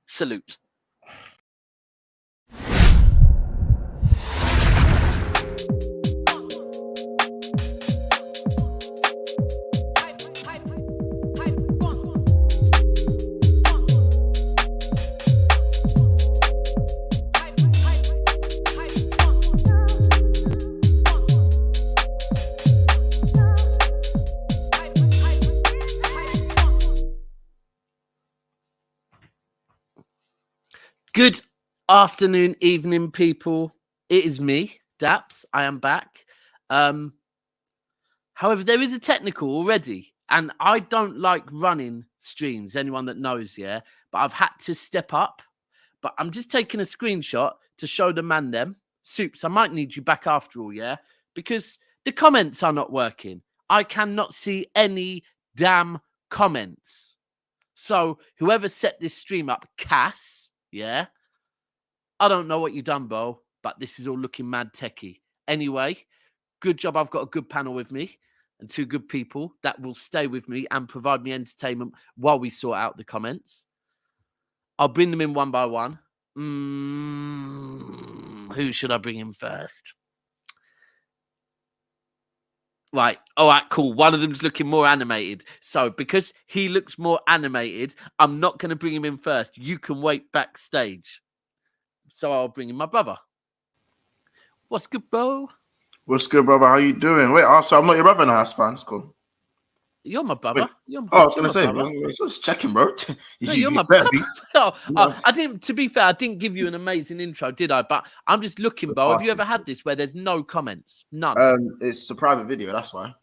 Salute. Good afternoon, evening, people. It is me, Daps. I am back. However, there is a technical already, and I don't like running streams, anyone that knows, yeah? But I've had to step up. But I'm just taking a screenshot to show the man them. Soups, I might need you back after all, yeah? Because the comments are not working. I cannot see any damn comments. So whoever set this stream up, Cass... yeah, I don't know what you done, Bo, but this is all looking mad techie. Anyway, good job. I've got a good panel with me and two good people that will stay with me and provide me entertainment while we sort out the comments. I'll bring them in one by one. Who should I bring in first? Right. All right, cool. One of them's looking more animated. So because he looks more animated, I'm not going to bring him in first. You can wait backstage. So I'll bring in my brother. What's good, bro? What's good, brother? How you doing? Wait, so I'm not your brother now. That's fine. It's cool. You're my brother. I was going to say, I was just checking, bro. You're my brother. I didn't. To be fair, I didn't give you an amazing intro, did I? But I'm just looking, Bo. Have you ever had this where there's no comments? None. It's a private video. That's why.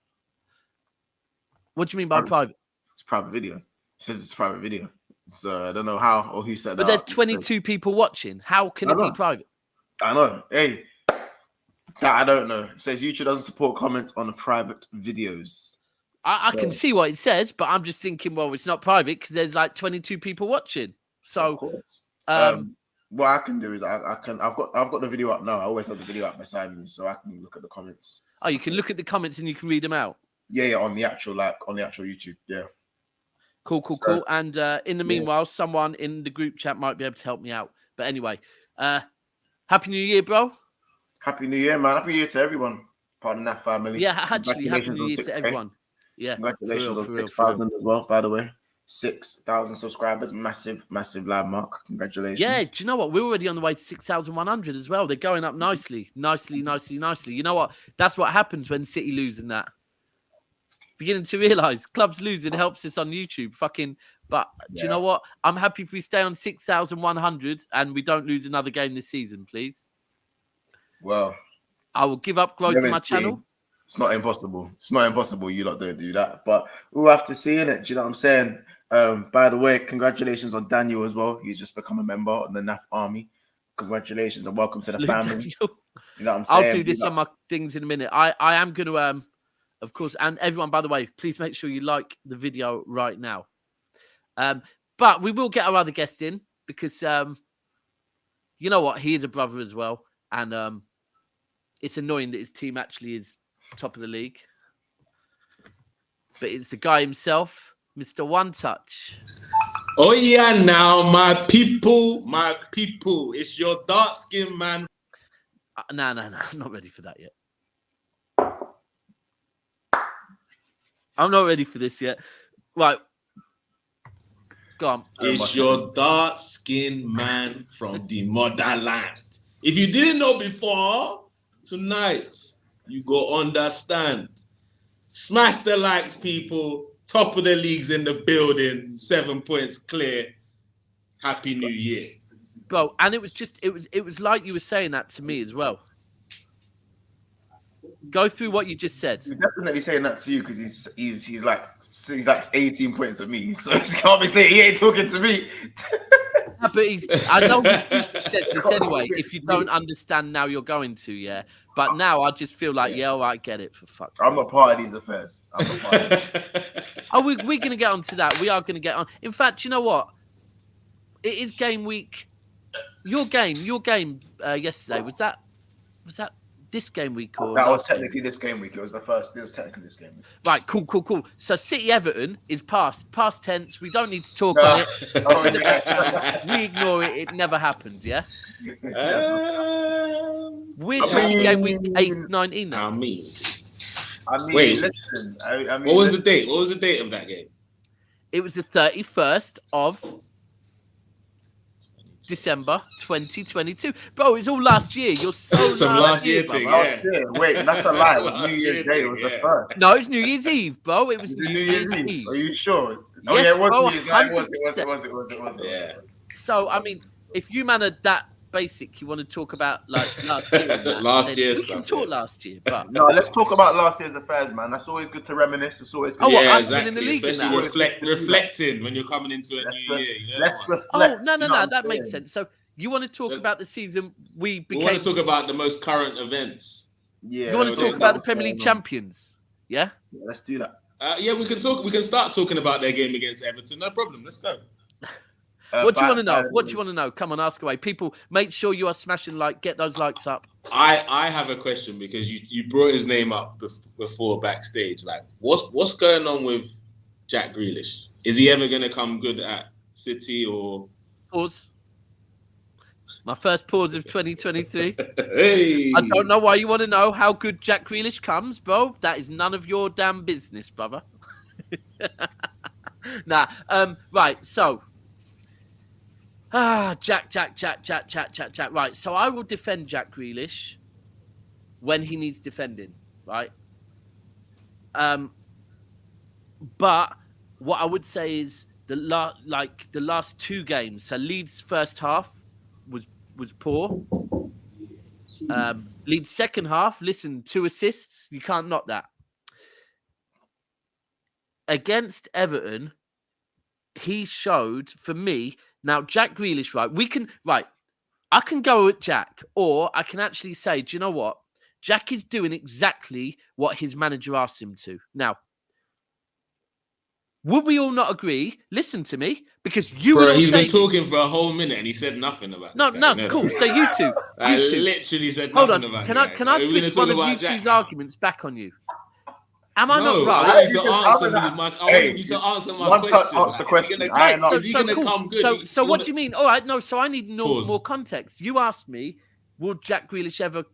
What do you mean by private? It's a private video. It says it's a private video. So I don't know how or who said that. But there's 22 people watching. How can it be private? I know. Hey, that I don't know. It says YouTube doesn't support comments on the private videos. I can see what it says, but I'm just thinking, well, it's not private because there's like 22 people watching. So, what I can do is I've got the video up now. I always have the video up beside me, so I can look at the comments. Oh, you can look at the comments and you can read them out. Yeah, on the actual YouTube. Yeah. Cool. And in the meanwhile, someone in the group chat might be able to help me out. But anyway, Happy New Year, bro. Happy New Year, man. Happy New Year to everyone. Pardon that family. Yeah, actually, Happy New Year to everyone. Yeah. Congratulations on 6,000 as well, by the way. 6,000 subscribers. Massive landmark. Congratulations. Yeah, do you know what? We're already on the way to 6,100 as well. They're going up nicely. Nicely. You know what? That's what happens when City losing that. Beginning to realise clubs losing helps us on YouTube. But do you know what? I'm happy if we stay on 6,100 and we don't lose another game this season, please. Well, I will give up growth on my channel. It's not impossible. You lot don't do that. But we'll have to see in it. Do you know what I'm saying? By the way, congratulations on Daniel as well. He's just become a member of the NAF Army. Congratulations and welcome to the family. You know what I'm saying? I'll do this on my things in a minute. I am going to, of course, and everyone, by the way, please make sure you like the video right now. But we will get our other guest in because, you know what? He is a brother as well. And it's annoying that his team actually is top of the league. But it's the guy himself, Mr. One Touch. Oh, yeah, now, my people. It's your dark skin man. No. I'm not ready for that yet. I'm not ready for this yet. Right. Go on. It's your dark skinned man from the motherland. If you didn't know before, tonight you go understand. Smash the likes, people. Top of the leagues in the building. 7 points clear. Happy New Year. Bro, and it was like you were saying that to me as well. Go through what you just said. He's definitely saying that to you because he's like 18 points of me. So he can't be saying he ain't talking to me. But I know he says this anyway. If you don't understand now, you're going to, yeah. But now I just feel like, all right, get it for fuck's sake. I'm not part of these affairs. We're going to get onto that. We are going to get on. In fact, you know what? It is game week. Your game yesterday was that this game week or That was last game? technically this game week. It was the first. It was technically this game week. Right, cool. So City Everton is past tense. We don't need to talk on it. Oh, yeah. We ignore it. It never happened. Yeah. We're I talking game week mean- 8-19 now. I mean, Wait. Wait. Listen. I mean, what was the listen. date? What was the date of that game? It was the 31st of December 2022. Bro, it's all last year. You're so Some last year brother. thing, Oh, yeah. Wait, that's a lie. Last New year Year's Day was the thing, first. No, it's New Year's Eve, bro. It was Was it New Year's Eve. Are you sure? Oh Yes, yeah, it was bro, New Year's. No, it was. Yeah. So, I mean, if you man are that basic, you want to talk about like last year. And that, Last then year we can stuff, talk yeah. last year, but No, let's talk about last year's affairs, man. That's always good to reminisce. It's always good. Oh, what, Yeah, us winning the league and Especially that? reflecting when you're coming into a Let's new re- year. You know? Let's reflect. oh no, you know what I'm that makes saying? sense. So you want to talk So- about the season we We became? want to talk about the most current events. Yeah. you want to so talk about the what's Premier going League on. champions? Yeah. Yeah, let's do that. Yeah, we can talk. We can start talking about their game against Everton. No problem. Let's go. What do you want to know? Bad- What do you want to know? Come on, ask away. People, make sure you are smashing like, get those likes up. I have a question because you brought his name up before backstage. Like, what's going on with Jack Grealish? Is he ever going to come good at City or? Pause. My first pause of 2023. Hey, I don't know why you want to know how good Jack Grealish comes, bro. That is none of your damn business, brother. Nah. Right. So. Jack. Right. So I will defend Jack Grealish when he needs defending. Right. But what I would say is the last two games. So Leeds first half was poor. Leeds second half. Listen, 2 assists. You can't knock that. Against Everton, he showed for me. Now, Jack Grealish, right? I can go with Jack, or I can actually say, do you know what? Jack is doing exactly what his manager asked him to. Now, would we all not agree? Listen to me, because you bro, will he's say been talking for a whole minute and he said nothing about. no, this guy. no, it's You know cool. that? So you two, I you two. literally said Hold nothing on. about. Can the I guy. can I Are we gonna switch talk one of about you Jack two's now? arguments back on you? Am I No, not right? I want you to Because answer other me. than- I Hey, want you to answer my one question. touch answer the question. Is he I gonna, ain't not- is he gonna cool. come good? So what do you mean? All right, no. So I need Pause. more context. You asked me, will Jack Grealish ever?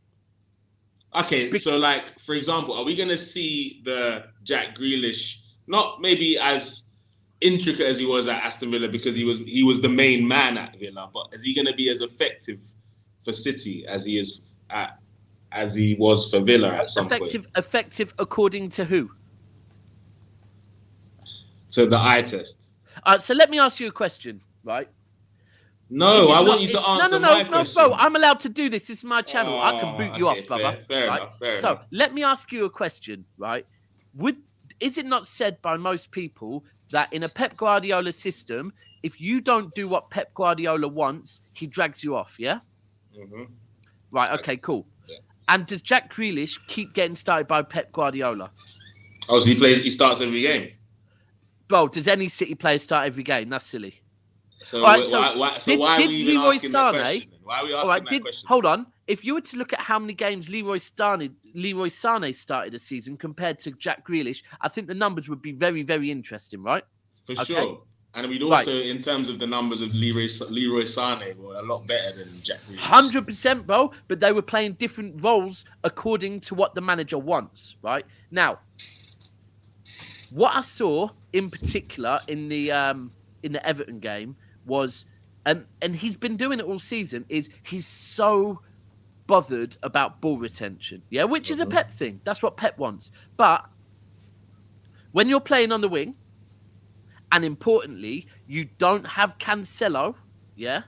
Okay, so like for example, are we gonna see the Jack Grealish not maybe as intricate as he was at Aston Villa because he was the main man at Villa, but is he gonna be as effective for City as he was for Villa at some point? Effective according to who? To the eye test. So let me ask you a question, right? No, I want you to answer my no, question. bro. I'm allowed to do this. This is my channel. I can boot you okay, off, brother. Fair right? enough. Fair So enough. let me ask you a question, right? Is it not said by most people that in a Pep Guardiola system, if you don't do what Pep Guardiola wants, he drags you off? Yeah. Mhm. Right. Okay. Cool. Yeah. And does Jack Grealish keep getting started by Pep Guardiola? Oh, so he starts every game. Bro, does any City player start every game? That's silly. So All right, why did are we even Leroy asking that Sané- question? Why are we asking All right, that question? hold on. If you were to look at how many games Leroy Sané started a season compared to Jack Grealish, I think the numbers would be very, very interesting, right? For Okay. sure. And we'd also, in terms of the numbers of Leroy Sané, were a lot better than Jack Grealish. 100%, bro. But they were playing different roles according to what the manager wants, right? Now, what I saw in particular in the Everton game was, and he's been doing it all season, is he's so bothered about ball retention, yeah, which is a Pep thing. That's what Pep wants. But when you're playing on the wing, and importantly, you don't have Cancelo, yeah,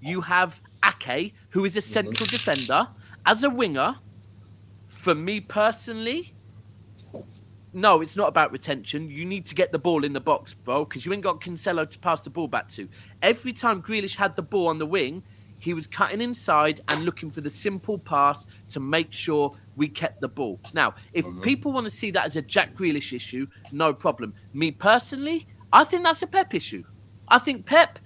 you have Ake, who is a central defender. As a winger, for me personally, no, it's not about retention. You need to get the ball in the box, bro, because you ain't got Cancelo to pass the ball back to. Every time Grealish had the ball on the wing, he was cutting inside and looking for the simple pass to make sure we kept the ball. Now, if people want to see that as a Jack Grealish issue, no problem. Me personally, I think that's a Pep issue. I think Pep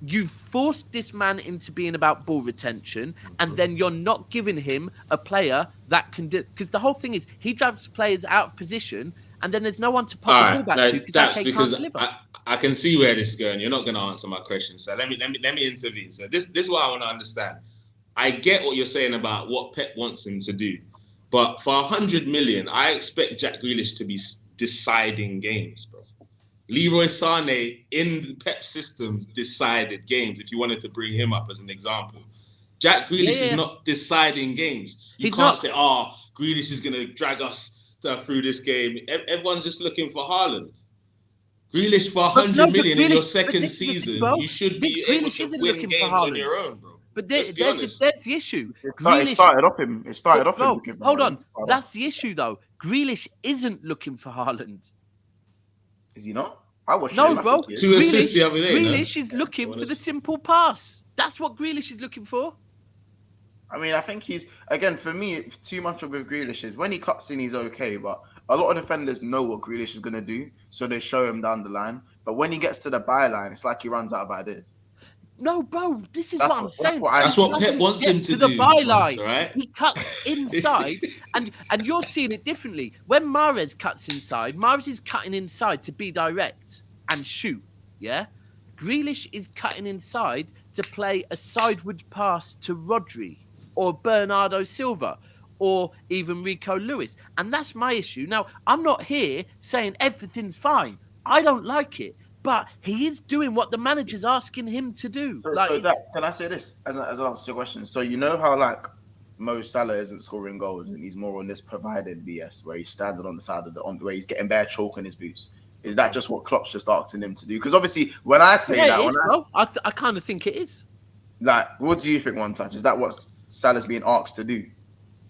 You've forced this man into being about ball retention, and then you're not giving him a player that can do. Because the whole thing is, he drives players out of position, and then there's no one to pop the ball back to that's because because can't deliver. I can see where this is going. You're not going to answer my question, so let me intervene. So this is what I want to understand. I get what you're saying about what Pep wants him to do, but for 100 million, I expect Jack Grealish to be deciding games, bro. Leroy Sané in Pep systems decided games. If you wanted to bring him up as an example, Jack Grealish is not deciding games. You can't say, Grealish is going to drag us through this game. Everyone's just looking for Haaland. Grealish for 100 million in your second season, you should be able to win games on your own, bro. But there's the issue. It started off him. Hold on. That's the issue, though. Grealish isn't looking for Haaland. Is he not? I watched no, bro. Two assists the other day. Grealish is looking for the simple pass. That's what Grealish is looking for. I mean, I think he's, again, for me, too much of with Grealish is when he cuts in, he's okay. But a lot of defenders know what Grealish is going to do, so they show him down the line. But when he gets to the byline, it's like he runs out of ideas. No, bro, this is what I'm saying. That's what Pep wants him to do. The byline, right? He cuts inside, and you're seeing it differently. When Mahrez cuts inside, Mahrez is cutting inside to be direct and shoot, yeah? Grealish is cutting inside to play a sideward pass to Rodri or Bernardo Silva or even Rico Lewis. And that's my issue. Now, I'm not here saying everything's fine. I don't like it. But he is doing what the manager's asking him to do. So can I say this as an answer to your question? So you know how like Mo Salah isn't scoring goals and he's more on this provided BS where he's standing on the side of where he's getting bare chalk in his boots. Is that just what Klopp's just asking him to do? Because obviously when I say I kind of think it is. Like, what do you think, One Touch? Is that what Salah's being asked to do?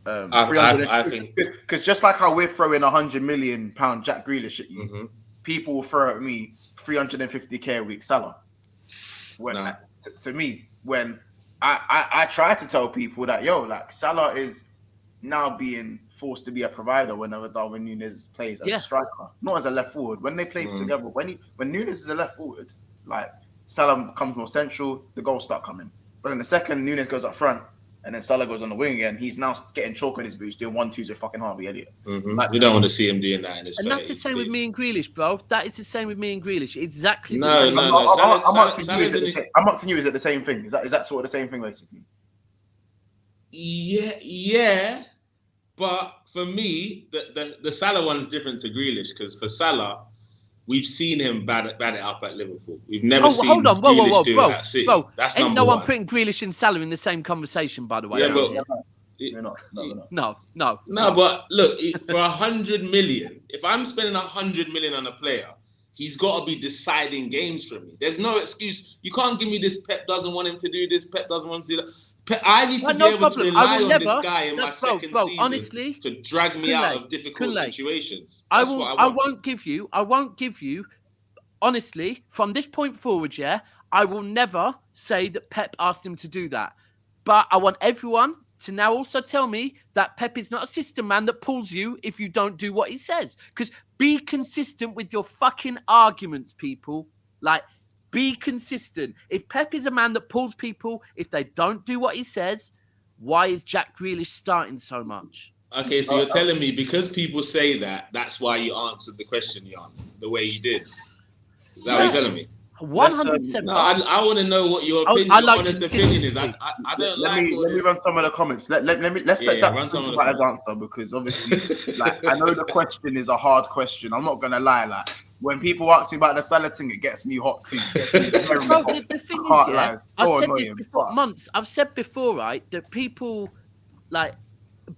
I think because just like how we're throwing £100 million Jack Grealish at you, people will throw at me 350k a week Salah. To me, when I try to tell people that like Salah is now being forced to be a provider whenever Darwin Núñez plays as a striker, not as a left forward. When they play together, when Núñez is a left forward, like Salah comes more central, the goals start coming. But in the second Núñez goes up front, and then Salah goes on the wing again, he's now getting chalk on his boots, doing 1-2s with fucking Harvey Elliott. Like, you don't want to see him doing that in his face. And that's the same with me and Grealish, bro. That is the same with me and Grealish. Exactly the same. I'm asking you, is it the same thing? Is that sort of the same thing, basically? Yeah. But for me, the Salah one's different to Grealish, because for Salah, we've seen him bat it up at Liverpool. We've never seen Grealish do that at City. Bro, that's ain't number no one. one putting Grealish and Salah in the same conversation, by the way. Yeah, but No. But look, for 100 million, if I'm spending 100 million on a player, he's got to be deciding games for me. There's no excuse. You can't give me this. Pep doesn't want him to do this. Pep doesn't want him to do that. I need to be able to rely on this guy in my second season, honestly, to drag me out of difficult situations. I won't give you, honestly, from this point forward, I will never say that Pep asked him to do that. But I want everyone to now also tell me that Pep is not a system man that pulls you if you don't do what he says. Because be consistent with your fucking arguments, people. Like, be consistent. If Pep is a man that pulls people, if they don't do what he says, why is Jack Grealish starting so much? Okay, so you're telling me because people say that, that's why you answered the question, Jan, the way you did. Is that what you're telling me? 100%. No, I want to know what your opinion, honest opinion is. I don't let me run some of the comments. Let's let that run some of the answer, because obviously, like, I know the question is a hard question. I'm not gonna lie, like, when people ask me about the Salah thing, it gets me hot too. The thing is, I've said this before, months. I've said before, right, that people, like,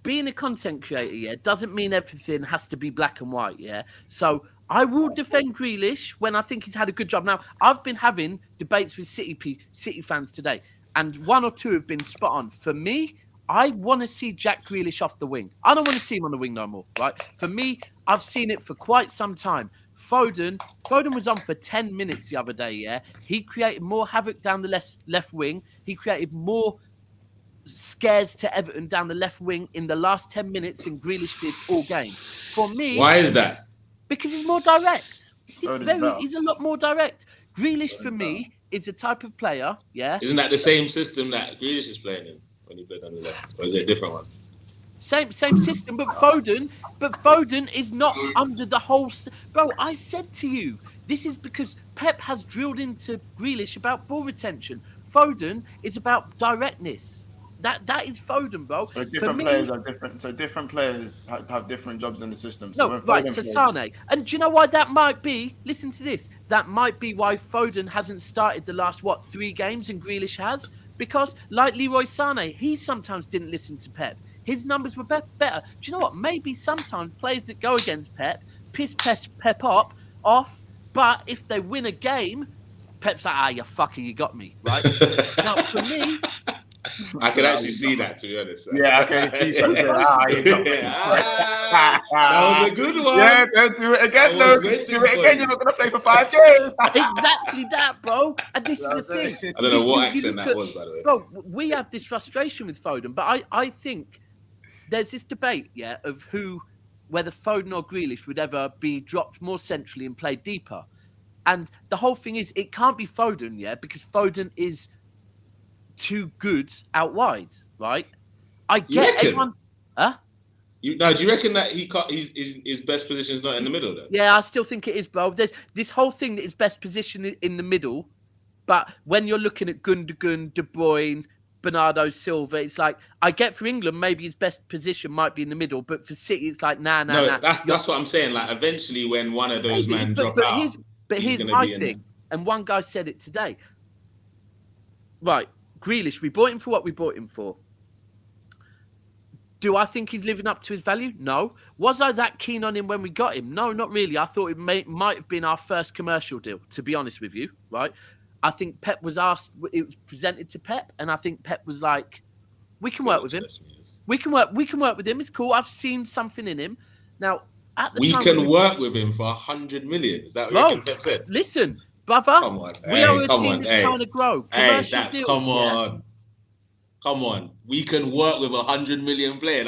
being a content creator, doesn't mean everything has to be black and white, So I will defend Grealish when I think he's had a good job. Now, I've been having debates with City fans today, and one or two have been spot on. For me, I want to see Jack Grealish off the wing. I don't want to see him on the wing no more, right? For me, I've seen it for quite some time. Foden was on for 10 minutes the other day, He created more havoc down the left wing. He created more scares to Everton down the left wing in the last 10 minutes than Grealish did all game. For me... Why is that? Because he's more direct. He's a lot more direct. Grealish for me is a type of player, yeah. Isn't that the same system that Grealish is playing in when he played on the left, or is it a different one? Same system, but Foden is not under the whole. Bro, I said to you, this is because Pep has drilled into Grealish about ball retention. Foden is about directness. That is Foden, bro. So different players are different. So different players have different jobs in the system. So no, right. So Sane, and do you know why that might be? Listen to this. That might be why Foden hasn't started the last 3 games, and Grealish has, because like Leroy Sane, he sometimes didn't listen to Pep. His numbers were better. Do you know what? Maybe sometimes players that go against Pep piss Pep off, but if they win a game, Pep's like, you fucker, you got me, right? Now, for me... I can actually see that, to be honest. Yeah, okay. That was a good one. Yeah, don't do it again, though. Do it again, you're not going to play for 5 games. Exactly that, bro. And this is the thing. I don't know what accent that was, by the way. Bro, we have this frustration with Foden, but I think there's this debate, of whether Foden or Grealish would ever be dropped more centrally and play deeper. And the whole thing is, it can't be Foden, because Foden is too good out wide, right? I get everyone. Huh? Do you reckon that his best position is not in the middle, though? Yeah, I still think it is, bro. There's this whole thing that his best position in the middle, but when you're looking at Gundogan, De Bruyne, Bernardo Silva, it's like, I get for England, maybe his best position might be in the middle, but for City, it's like, nah. That's what I'm saying. Like, eventually, when one of those men drop out, here's my thing, and one guy said it today. Right, Grealish, we bought him for what we bought him for. Do I think he's living up to his value? No. Was I that keen on him when we got him? No, not really. I thought it might have been our first commercial deal, to be honest with you, right? I think Pep was asked, it was presented to Pep, and I think Pep was like, we can work with him. We can work with him. It's cool. I've seen something in him. Now, at the time... We can work with him for 100 million. Is that what Pep said? Listen, brother, we are a team that's trying to grow. Commercial deals, Come on. We can work with 100 million player.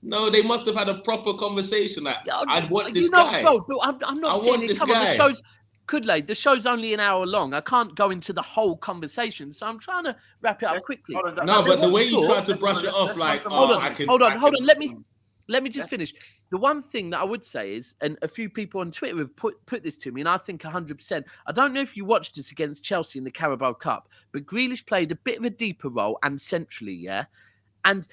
No, they must have had a proper conversation. Like, I'd want this guy. Bro, I'm not saying it. Come on, the show's... the show's only an hour long. I can't go into the whole conversation, so I'm trying to wrap it up quickly. No, but the way you try to brush it off, like, hold on. Let me just finish. The one thing that I would say is, and a few people on Twitter have put this to me, and I think 100%. I don't know if you watched us against Chelsea in the Carabao Cup, but Grealish played a bit of a deeper role and centrally, and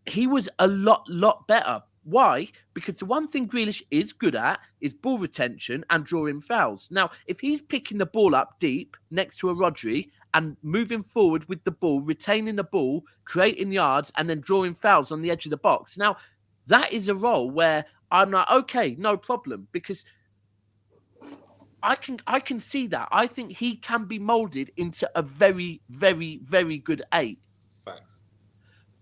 he was a lot better. Why? Because the one thing Grealish is good at is ball retention and drawing fouls. Now, if he's picking the ball up deep next to a Rodri and moving forward with the ball, retaining the ball, creating yards, and then drawing fouls on the edge of the box. Now, that is a role where I'm like, okay, no problem, because I can see that. I think he can be molded into a very, very, very good 8. Thanks.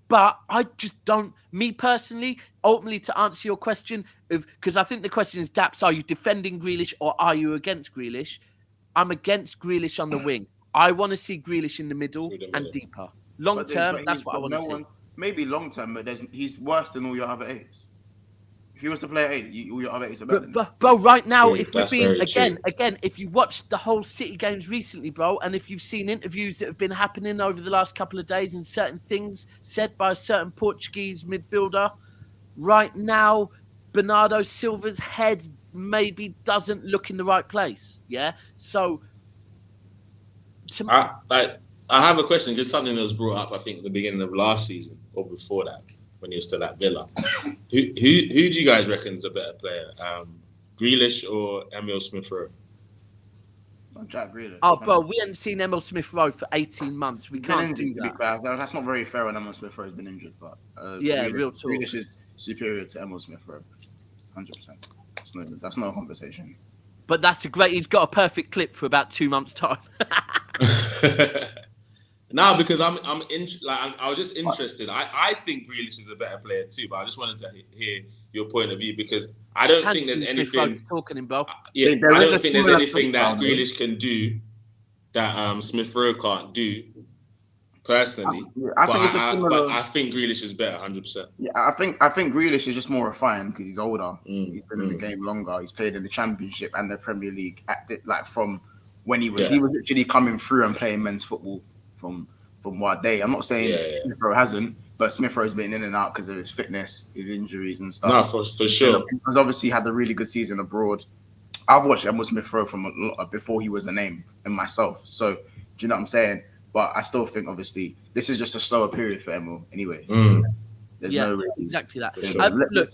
But I just don't, me personally, ultimately to answer your question, because I think the question is, Daps, are you defending Grealish or are you against Grealish? I'm against Grealish on the wing. I want to see Grealish in the middle and deeper. Long term, that's what I want to see. Maybe long term, but he's worse than all your other 8s. If he was to play at 8, all your other 8s are better. Bro, right now, if we're being again, if you watched the whole City games recently, bro, and if you've seen interviews that have been happening over the last couple of days and certain things said by a certain Portuguese midfielder, right now, Bernardo Silva's head maybe doesn't look in the right place. Yeah, so I have a question, because something that was brought up, I think, at the beginning of last season or before that, when he was still at Villa. Who do you guys reckon is a better player, Grealish or Emile Smith-Rowe? Jack Grealish. Oh, bro, we haven't seen Emile Smith-Rowe for 18 months. We can't do that. That's not very fair when Emile Smith-Rowe has been injured, but real talk. Grealish is superior to Emile Smith-Rowe, 100%. That's not a conversation. But he's got a perfect clip for about 2 months' time. No, because I was just interested. I think Grealish is a better player too, but I just wanted to hear your point of view, because I don't think there's anything. Talking him, bro. Yeah, I don't think there's anything that Grealish can do that Smith-Rowe can't do. Personally, I think Grealish is better, 100%. Yeah, I think Grealish is just more refined because he's older. He's been in the game longer. He's played in the Championship and the Premier League from when he was literally coming through and playing men's football from what day. I'm not saying Smith Rowe hasn't, but Smith Rowe's been in and out because of his fitness, his injuries and stuff. No, for sure. He's obviously had a really good season abroad. I've watched Emil Smith Rowe from before he was a name and myself. So do you know what I'm saying? But I still think obviously this is just a slower period for Emil anyway. So there's no reason. Exactly that. Sure. Look,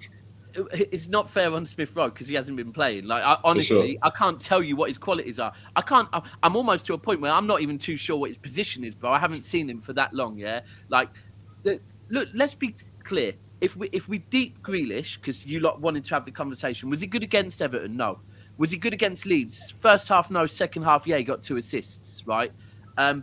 it's not fair on Smith Rowe because he hasn't been playing. Like, honestly, I can't tell you what his qualities are. I'm almost to a point where I'm not even too sure what his position is, bro. I haven't seen him for that long. Yeah, like, look. Let's be clear. If we deep Grealish, because you lot wanted to have the conversation, was he good against Everton? No. Was he good against Leeds? First half, no. Second half, yeah, he got 2 assists, right?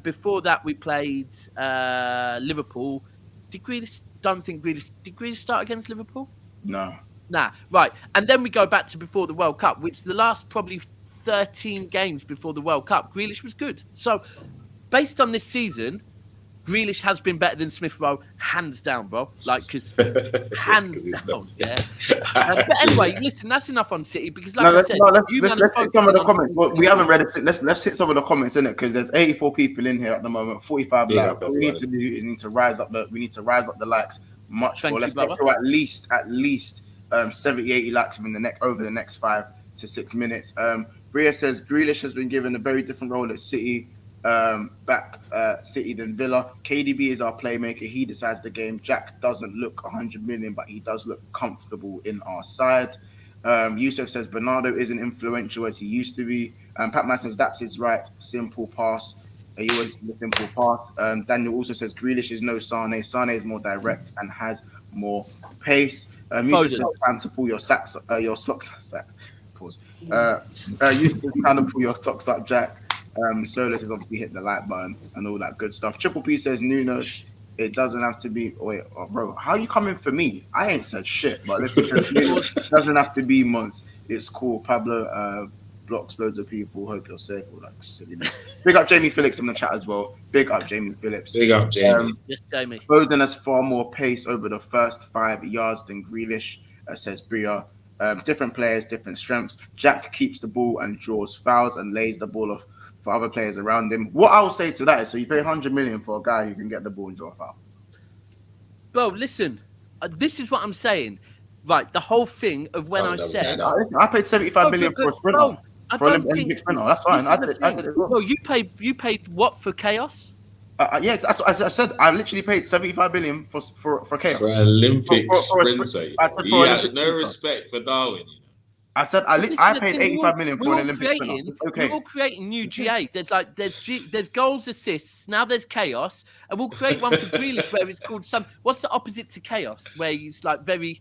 Before that, we played Liverpool. Did Grealish start against Liverpool? No. Nah, right. And then we go back to before the World Cup, which the last probably 13 games before the World Cup, Grealish was good. So, based on this season, Grealish has been better than Smith Rowe, hands down, bro. Like, because hands down, yeah. But anyway, listen, that's enough on City because, like I said, let's hit some of the comments. Well, we haven't read it. Let's hit some of the comments in it because there's 84 people in here at the moment, 45 likes. What we need to do is we need to rise up the likes much more. Let's get to at least 70, 80 likes over the next 5 to 6 minutes. Bria says Grealish has been given a very different role at City. City than Villa. KDB is our playmaker. He decides the game. Jack doesn't look 100 million, but he does look comfortable in our side. Yusuf says Bernardo isn't influential as he used to be. Pat Mason says Daps is right. Simple pass. He always the simple pass. Daniel also says Grealish is no Sane. Sane is more direct and has more pace. Yusuf says time to pull your socks. Pause. Yusuf says time to pull your socks up, Jack. Solus has obviously hit the like button and all that good stuff. Triple P says Nuno, it doesn't have to be. Wait, bro, how you coming for me? I ain't said shit, but listen to it doesn't have to be Monts. It's cool. Pablo blocks loads of people. Hope you're safe. All that silliness. Big up Jamie Phillips in the chat as well. Big up Jamie Phillips. Big up Jamie. Yes, Jamie. Foden has far more pace over the first 5 yards than Grealish, says Bria. Different players, different strengths. Jack keeps the ball and draws fouls and lays the ball off for other players around him. What I will say to that is, so you pay 100 million for a guy who can get the ball and draw a foul. Bro, listen, this is what I'm saying. Right, the whole thing of when I said... I paid 75 million for a sprinter. For an Olympic sprinter, that's fine. I did it well. No, you paid what for Chaos? Yeah, that's what I said. I literally paid 75 million for Chaos. For an Olympic sprinter. You had no respect for Darwin. I said I paid 85 million for an Olympic sprinter. Okay. We're all creating new GA. There's goals, assists. Now there's Chaos, and we'll create one for Grealish where it's called what's the opposite to Chaos? Where he's like very,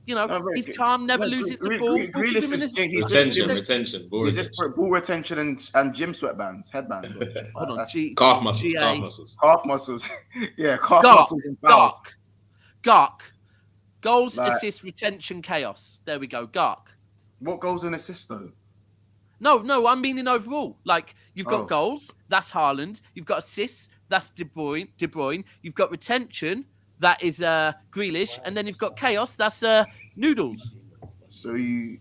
he's calm, never loses the ball. Grealish is retention, ball he's retention. just ball retention and gym sweatbands, headbands. Hold on, calf muscles. Calf muscles. Yeah, calf muscles and fouls. Gark. Goals, assists, retention, Chaos. There we go. Gark. What goals and assists though? No, I'm meaning overall. Like, you've got goals, that's Haaland. You've got assists, that's De Bruyne. You've got retention, that is Grealish. And then you've got Chaos, that's Noodles. So you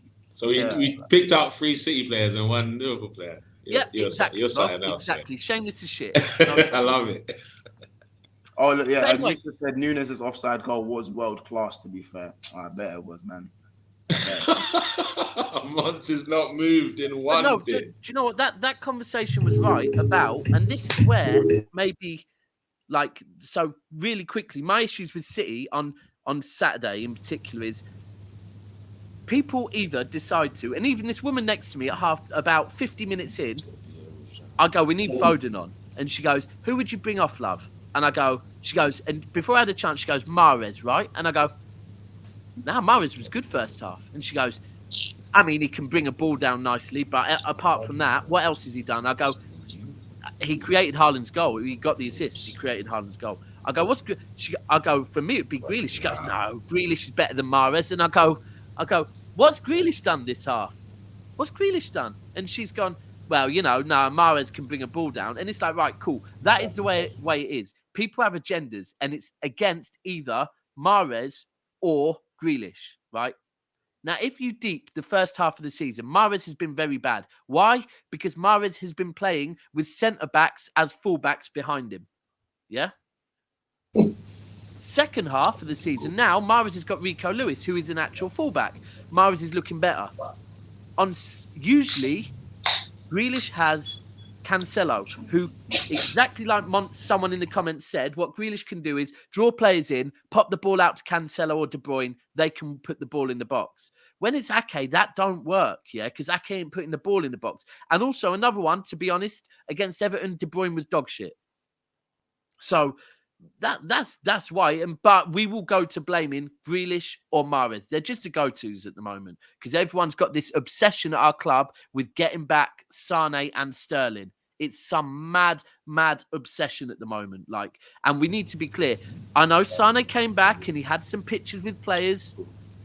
picked out 3 City players and 1 Liverpool player. Exactly. You're something else. Exactly. Shameless as shit. I love it. Oh, look, yeah. Anyway. You said Nunes' offside goal was world class, to be fair. I bet it was, man. Monts is not moved in one bit. Do you know what? That conversation was right about, and this is where maybe, so really quickly, my issues with City on Saturday in particular is people either decide to, and even this woman next to me at about 50 minutes in, I go, we need Foden on. And she goes, who would you bring off, love? And she goes, and before I had a chance, she goes, Mahrez, right? And I go, no, Mahrez was good first half. And she goes, I mean, he can bring a ball down nicely, but apart from that, what else has he done? I go, he created Haaland's goal. He got the assist. He created Haaland's goal. I go, what's good? I go, for me, it'd be Grealish. She goes, no, Grealish is better than Mahrez. And I go, what's Grealish done this half? What's Grealish done? And she's gone, well, no, Mahrez can bring a ball down. And it's like, right, cool. That is the way it is. People have agendas, and it's against either Mahrez or Grealish, right? Now, if you deep the first half of the season, Mahrez has been very bad. Why? Because Mahrez has been playing with centre-backs as full-backs behind him. Yeah? Second half of the season, now Mahrez has got Rico Lewis, who is an actual full-back. Mahrez is looking better. Usually, Grealish has Cancelo, who, exactly like someone in the comments said, what Grealish can do is draw players in, pop the ball out to Cancelo or De Bruyne, they can put the ball in the box. When it's Ake, that don't work, yeah, because Ake ain't putting the ball in the box. And also another one, to be honest, against Everton, De Bruyne was dog shit. So that's why. But we will go to blaming Grealish or Mahrez. They're just the go-tos at the moment because everyone's got this obsession at our club with getting back Sane and Sterling. It's some mad obsession at the moment. And we need to be clear. I know Sane came back and he had some pictures with players,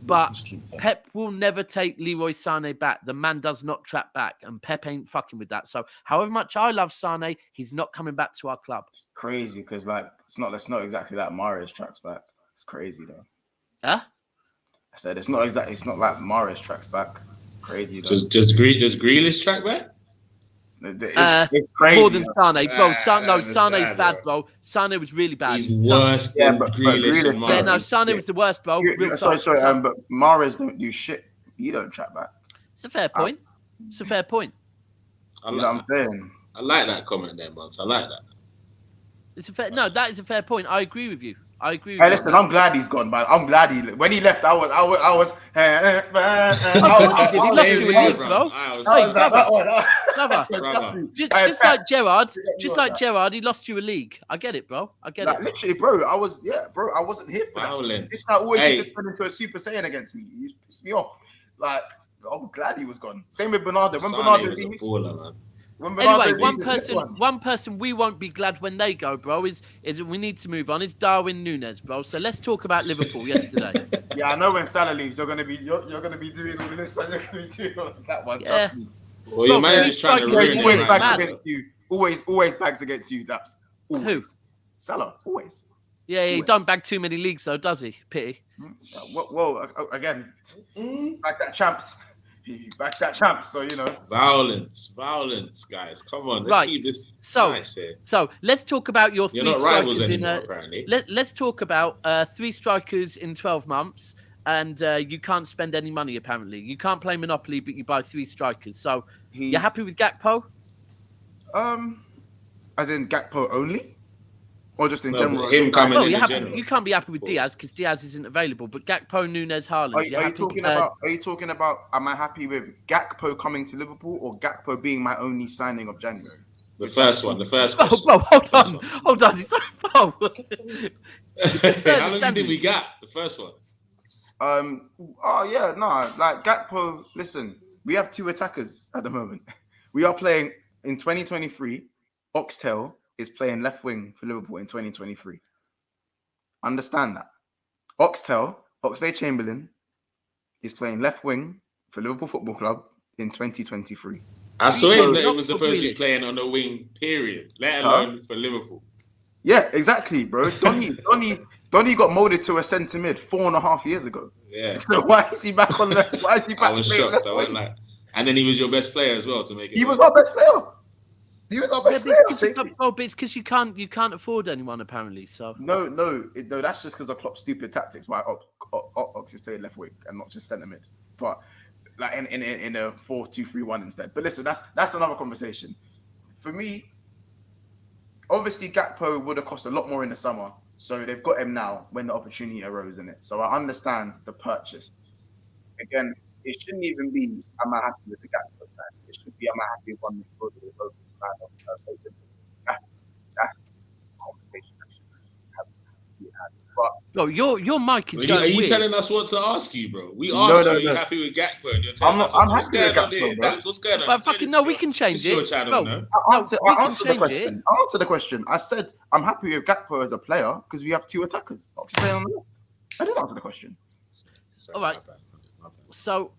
but Pep will never take Leroy Sane back. The man does not trap back, and Pep ain't fucking with that. So, however much I love Sane, he's not coming back to our club. It's crazy because it's not exactly that Mahrez tracks back. It's crazy though. Huh? I said it's not like Mahrez tracks back. Crazy though. Does Grealish track back? It's crazy. More than Sane. Bro, Sane's bad, bad, bro. Sane was really bad. He's worse than Grealish and Mahrez. Yeah, no, Sane was the worst, bro. Sorry, but Mahrez don't do shit. You don't track back. It's a fair point. It's a fair point. You know what I'm saying? I like that comment there, Monts. I like that. That is a fair point. I agree with you. Hey, listen, I'm glad he's gone, man. I'm glad when he left, I was. He lost you a league, bro. Just like Gerrard, he lost you a league. I get it, bro. I get it. Literally, bro. I wasn't here for that. This guy always used to turn into a Super Saiyan against me. He pissed me off. I'm glad he was gone. Same with Bernardo. When Bernardo leaves. Anyway, one person we won't be glad when they go, bro, is we need to move on. Is Darwin Núñez, bro. So let's talk about Liverpool yesterday. Yeah, I know when Salah leaves, you're gonna be doing all this, and you're gonna be doing all that one. Yeah. Trust me. Well, your man is trying to always bags against you. Always bags against you, Daps. Always. Who? Salah, always. Yeah, he don't bag too many leagues though, does he? Pity. Well, again, back that champs. Back that champs, so you know. Violence, guys. Come on, let's keep this nice here. So let's talk about your You're three not strikers anymore, apparently. Let's talk about 3 strikers in 12 months, and you can't spend any money. Apparently, you can't play Monopoly, but you buy 3 strikers. So you're happy with Gakpo? As in Gakpo only? Or just in general? Him coming in general. You can't be happy with Diaz because Diaz isn't available. But Gakpo, Núñez, Haaland. Are you talking about? Am I happy with Gakpo coming to Liverpool or Gakpo being my only signing of January? The first one. Bro, hold on. It's so far. How long did we got? The first one. Gakpo. Listen, we have 2 attackers at the moment. We are playing in 2023. Oxtel is playing left wing for Liverpool in 2023. Understand that. Oxlade-Chamberlain is playing left wing for Liverpool Football Club in 2023. I swear he was supposed to be playing on the wing, period, let alone for Liverpool. Yeah, exactly, bro. Donny got molded to a centre mid 4.5 years ago. Yeah. So why is he back on the? Why is he back? I was shocked. I wasn't like, and then he was your best player as well to make it. He was our best player. He was our best player. But it's because you can't afford anyone apparently. So no, that's just because of Klopp's stupid tactics. Why Ox is playing left wing and not just centre mid, but like in a 4-2-3-1 instead. But listen, that's another conversation. For me, obviously Gakpo would have cost a lot more in the summer, so they've got him now when the opportunity arose in it. So I understand the purchase. Again, it shouldn't even be am I happy with the Gakpo side. It should be am I happy with one that goes to the focus. That's a conversation that should have to be had. But bro, your mic is going Are you weird. telling us what to ask you, bro? We asked you, are you happy with Gakpo? And you're telling us I'm happy with Gakpo, bro. What's going on? But fucking no, we can change it. Your channel, no? I answered the question. I said I'm happy with Gakpo as a player because we have 2 attackers. Ox is playing on the left. I didn't answer the question. All right. So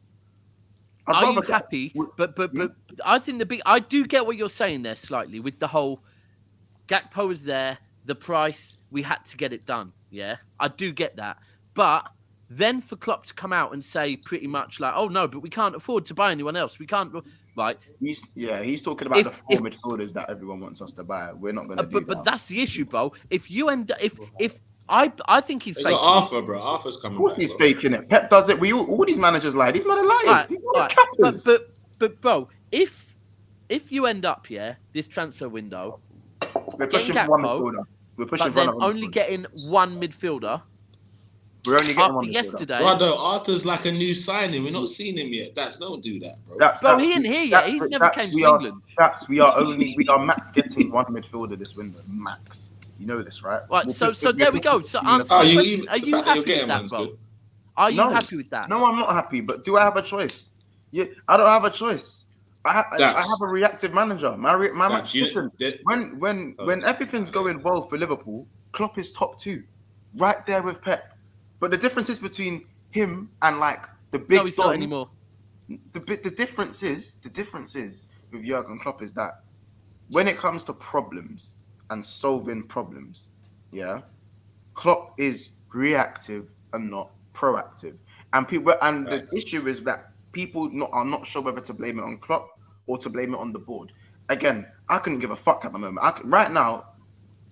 are you happy? But I think I do get what you're saying there slightly with the whole Gakpo was there, the price, we had to get it done. Yeah, I do get that. But Then for Klopp to come out and say pretty much like, oh no, but we can't afford to buy anyone else. We can't, right? He's talking about the four midfielders that everyone wants us to buy. We're not going to do that. But that's the issue, bro. If you end, if I think he's faking. Arthur, bro. Arthur's coming. Of course, back, he's bro. faking it. Pep does it. All these managers lie. These men are liars. These men are cappers. But bro, if you end up this transfer window, we're pushing for one midfielder. We're pushing but then only getting one midfielder. We're only getting one midfielder. Yesterday. Brother, Arthur's like a new signing. We're not seeing him yet. Daps, don't do that, bro. Bro, he ain't here yet. He's never came to England. We are max getting one midfielder this window. Max. You know this, right? Right. So there we go. So answer the question. Are you happy with that, bro? Are you happy with that? No, I'm not happy. But do I have a choice? Yeah, I don't have a choice. I have a reactive manager. My listen, when everything's going well for Liverpool, Klopp is top 2, right there with Pep. But the difference is between him and like the big. No, he's not anymore. The difference is with Jurgen Klopp is that when it comes to problems and solving problems, Klopp is reactive and not proactive. And the issue is that people are not sure whether to blame it on Klopp or to blame it on the board. Again, I couldn't give a fuck at the moment. Right now,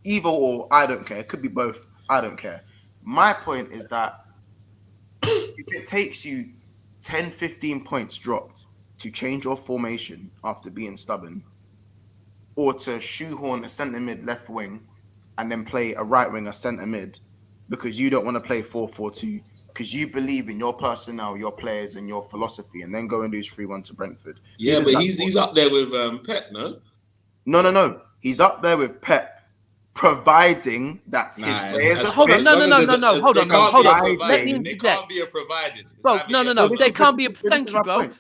either or, I don't care. It could be both. I don't care. My point is that if it takes you 10, 15 points dropped to change your formation after being stubborn, or to shoehorn a centre mid left wing and then play a right wing, a centre mid, because you don't want to play 4-4-2, because you believe in your personnel, your players, and your philosophy, and then go and lose 3-1 to Brentford. Yeah, but he's up there with Pep, no? No. He's up there with Pep, providing that his players are hold on, no. Hold on. Let me interject. They can't be a providing. Bro, no. They can't be a. Thank you, bro.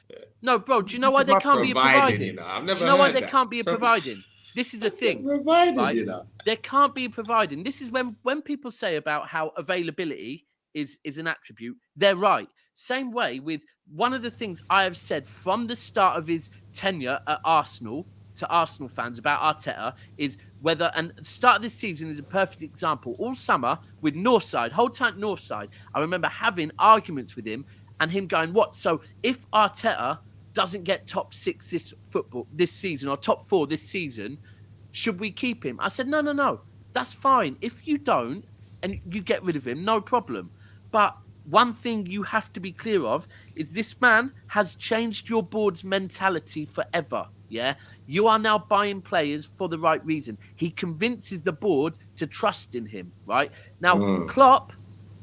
No, bro. Do you know why they can't be a providing? You know, I've never do you know why they can't be a providing? This is the thing. Providing, you know. There can't be a providing. This is when people say about how availability is an attribute. They're right. Same way with one of the things I have said from the start of his tenure at Arsenal to Arsenal fans about Arteta is whether, and the start of this season is a perfect example. All summer with Northside, hold tight Northside, I remember having arguments with him and him going, what? So if Arteta doesn't get top 6 this season or top 4 this season, should we keep him? I said, no. That's fine. If you don't and you get rid of him, no problem. But one thing you have to be clear of is this man has changed your board's mentality forever. Yeah, you are now buying players for the right reason. He convinces the board to trust in him, right? Now, Klopp,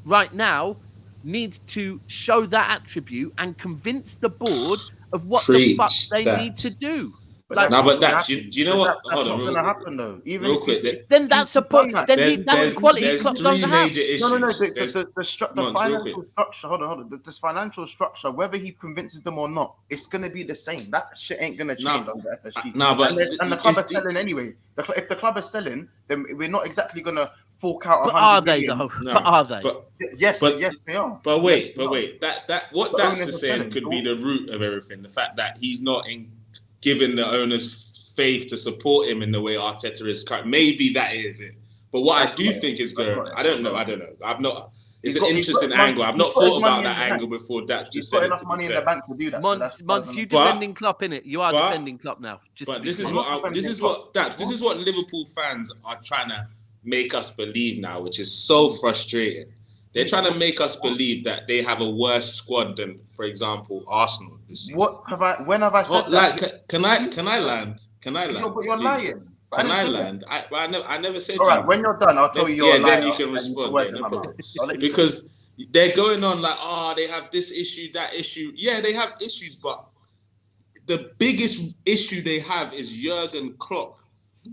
right now, needs to show that attribute and convince the board of what the fuck they need to do. But do you know what? That's not going to happen, though. Even real quick. Then that's a point. Then that's a quality Klopp don't have. No. The financial structure. Hold on. This financial structure, whether he convinces them or not, it's going to be the same. That shit ain't going to change under FSG. And the club is selling anyway. If the club is selling, then we're not exactly going to fork out. But are they though? No, but are they? Yes, they are. But wait. That what that's saying could be the root of everything. The fact that he's not giving the owners faith to support him in the way Arteta is current. Maybe that is it. But what I do think is going, I don't know. I've not. It's an interesting angle. I've not thought about that angle before. Daps just said got enough money in the bank to do that. Monts, you defending Klopp, innit? You are defending Klopp now. But this is what Liverpool fans are trying to make us believe now, which is so frustrating. They're trying to make us believe that they have a worse squad than, for example, Arsenal this season. When have I said that? Like, can I land? You're lying. Can I land? I never said. All right, when you're done, I'll tell you. Then you can respond. Because they're going on like, they have this issue, that issue. Yeah, they have issues, but the biggest issue they have is Jurgen Klopp.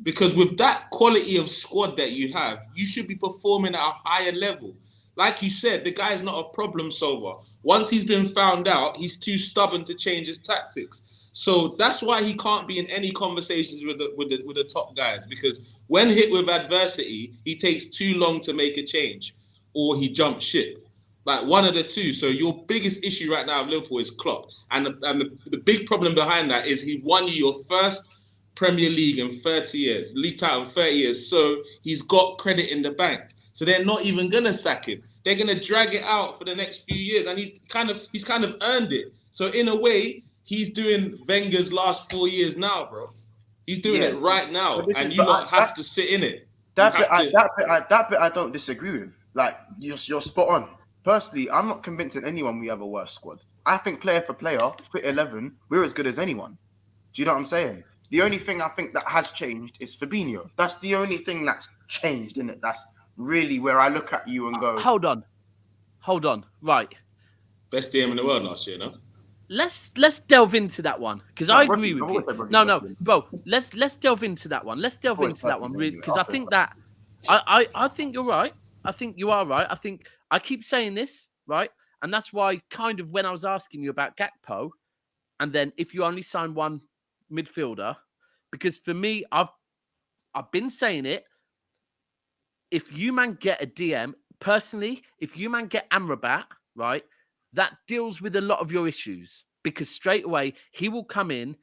Because with that quality of squad that you have, you should be performing at a higher level. Like you said, the guy's not a problem solver. Once he's been found out, he's too stubborn to change his tactics. So that's why he can't be in any conversations with the top guys, because when hit with adversity, he takes too long to make a change, or he jumps ship. Like one of the two. So your biggest issue right now of Liverpool is Klopp, and the big problem behind that is he won you your first Premier League in 30 years, league title in 30 years. So he's got credit in the bank. So they're not even gonna sack him. they're gonna drag it out for the next few years, and he's kind of earned it. So in a way, he's doing Wenger's last 4 years now, bro. He's doing it right now, and you lot have to sit in it. That bit I don't disagree with. Like you're spot on. Personally, I'm not convincing anyone we have a worse squad. I think player for player, fit 11, we're as good as anyone. Do you know what I'm saying? The only thing I think that has changed is Fabinho. That's the only thing that's changed, isn't it? That's really where I look at you and go, Hold on. Right. Best DM in the world last year, no? Let's delve into that one because I agree with you. No, bro. Let's delve into that one. Let's delve into that one because I think that I think you're right. I think you are right. I think I keep saying this, right? And that's why kind of when I was asking you about Gakpo, and then if you only sign one midfielder, because for me, I've been saying it. If you man get a DM, personally, if you man get Amrabat, right, that deals with a lot of your issues because straight away he will come in,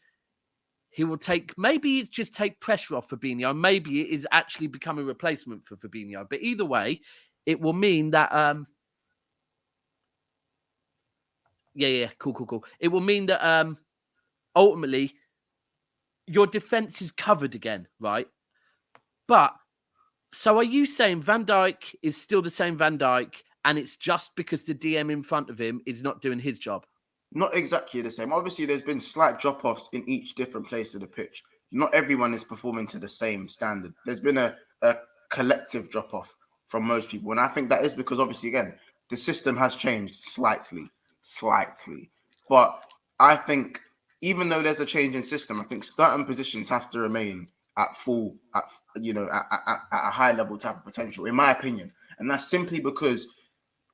he will maybe it's just take pressure off Fabinho, maybe it is actually become a replacement for Fabinho. But either way, it will mean that cool. It will mean that ultimately your defense is covered again, right? But so are you saying Van Dijk is still the same Van Dijk and it's just because the DM in front of him is not doing his job? Not exactly the same. Obviously, there's been slight drop-offs in each different place of the pitch. Not everyone is performing to the same standard. There's been a collective drop-off from most people. And I think that is because, obviously, again, the system has changed slightly. But I think even though there's a change in system, I think certain positions have to remain at a high level type of potential, in my opinion. And that's simply because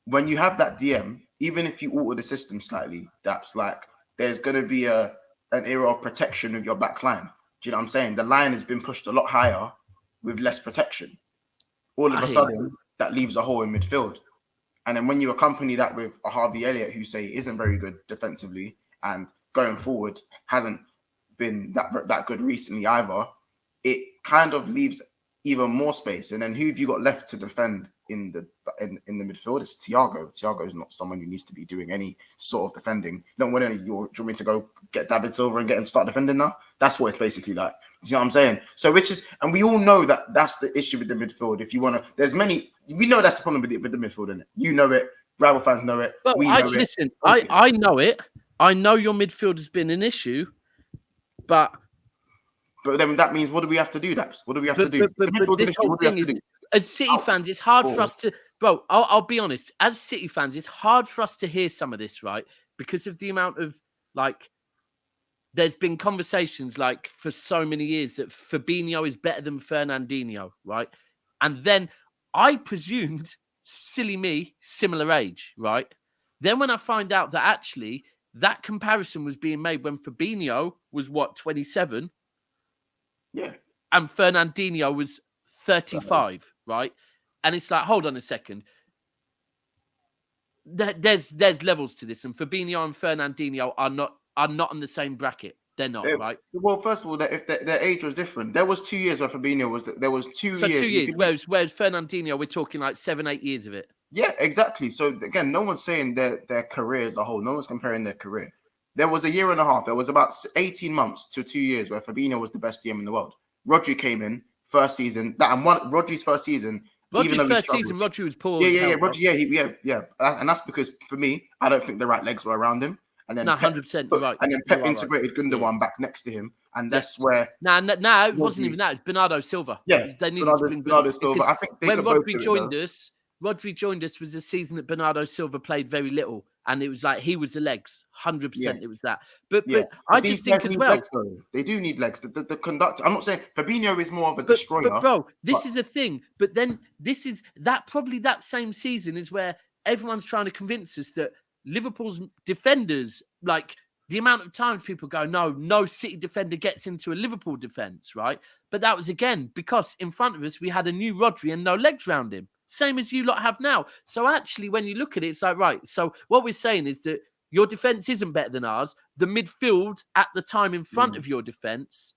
when you have that DM, even if you alter the system slightly, that's like there's going to be an era of protection of your back line. Do you know what I'm saying? The line has been pushed a lot higher with less protection. All of a sudden, that leaves a hole in midfield. And then when you accompany that with a Harvey Elliott, who say isn't very good defensively and going forward hasn't been that good recently either, it kind of leaves even more space. And then who have you got left to defend in the midfield? It's Thiago. Thiago is not someone who needs to be doing any sort of defending. You don't want any. Do you want me to go get David Silva and get him start defending now? That's what it's basically like. You know what I'm saying? So and we all know that that's the issue with the midfield. If you want to, we know that's the problem with the midfield, isn't it? You know it. Rival fans know it. But listen, I know it. I know your midfield has been an issue, but then that means what do we have to do, Daps? What do we have to do? But this whole thing is, as City fans, it's hard for us to... Bro, I'll be honest. As City fans, it's hard for us to hear some of this, right? Because of the amount of, there's been conversations, for so many years that Fabinho is better than Fernandinho, right? And then I presumed, silly me, similar age, right? Then when I find out that actually that comparison was being made when Fabinho was, 27? Yeah. And Fernandinho was 35, right? And it's like, hold on a second. There's levels to this, and Fabinho and Fernandinho are not on the same bracket. They're not, right? Well, first of all, if their age was different, there was 2 years where Fabinho was. There was 2 years. 2 years. Whereas Fernandinho, we're talking 7-8 years of it. Yeah, exactly. So again, no one's saying their career as a whole. No one's comparing their career. There was a year and a half. There was about 18 months to 2 years where Fabinho was the best DM in the world. Rodri came in first season. Rodri's first season. Rodri's first season, Rodri was poor. Yeah. And that's because for me, I don't think the right legs were around him. And then 100%, you're right. And then Pep integrated Gundogan back next to him, and that's where. No, it wasn't even that. It's Bernardo Silva. Yeah, they needed to bring Bernardo Silva. I think when Rodri joined us was a season that Bernardo Silva played very little, and it was he was the legs. 100%, it was that. But I just think as well, legs, they do need legs. The conductor. I'm not saying Fabinho is more of a destroyer. But bro, this is a thing. But then this is that probably that same season is where everyone's trying to convince us that Liverpool's defenders, the amount of times people go, no City defender gets into a Liverpool defense, right? But that was again because in front of us we had a new Rodri and no legs round him, same as you lot have now. So actually, when you look at it, it's right. So what we're saying is that your defense isn't better than ours. The midfield at the time in front of your defense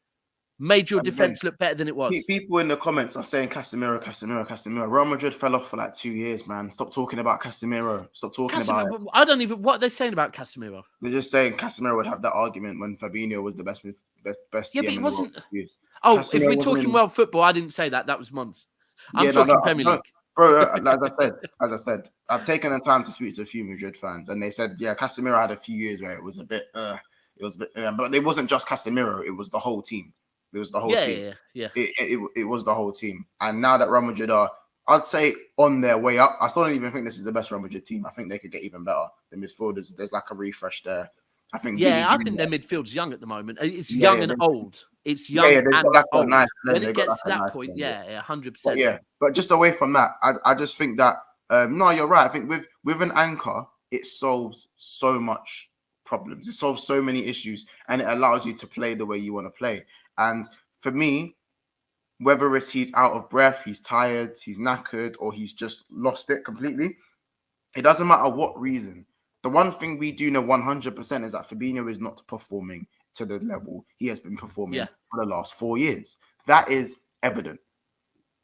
made your And then defense look better than it was. people in the comments are saying Casemiro. Real Madrid fell off for like 2 years, man. Stop talking about Casemiro. Stop talking about it. I don't even what they're saying about Casemiro. They're just saying Casemiro would have that argument when Fabinho was the best Yeah, TM but it in the wasn't. world. Oh, Casemiro if we're wasn't talking in- world football, I didn't say that. That was Monts. I'm Yeah, talking Premier League. Bro, as I said, I've taken the time to speak to a few Madrid fans, and they said, yeah, Casemiro had a few years where it was a bit, but it wasn't just Casemiro; it was the whole team. It was the whole team. Yeah. It was the whole team. And now that Real Madrid are, I'd say, on their way up, I still don't even think this is the best Real Madrid team. I think they could get even better. The midfielders, there's like a refresh there. I think. Yeah, I think their midfield's young at the moment. It's young and old. It's young they've and got like old. nice When blend. it gets to that nice point, blend, 100%. But just away from that, I just think that no, you're right. I think with an anchor, it solves so much problems. It solves so many issues, and it allows you to play the way you want to play. And for me, whether it's he's out of breath, he's tired, he's knackered, or he's just lost it completely, it doesn't matter what reason. The one thing we do know 100% is that Fabinho is not performing to the level he has been performing for the last 4 years. That is evident.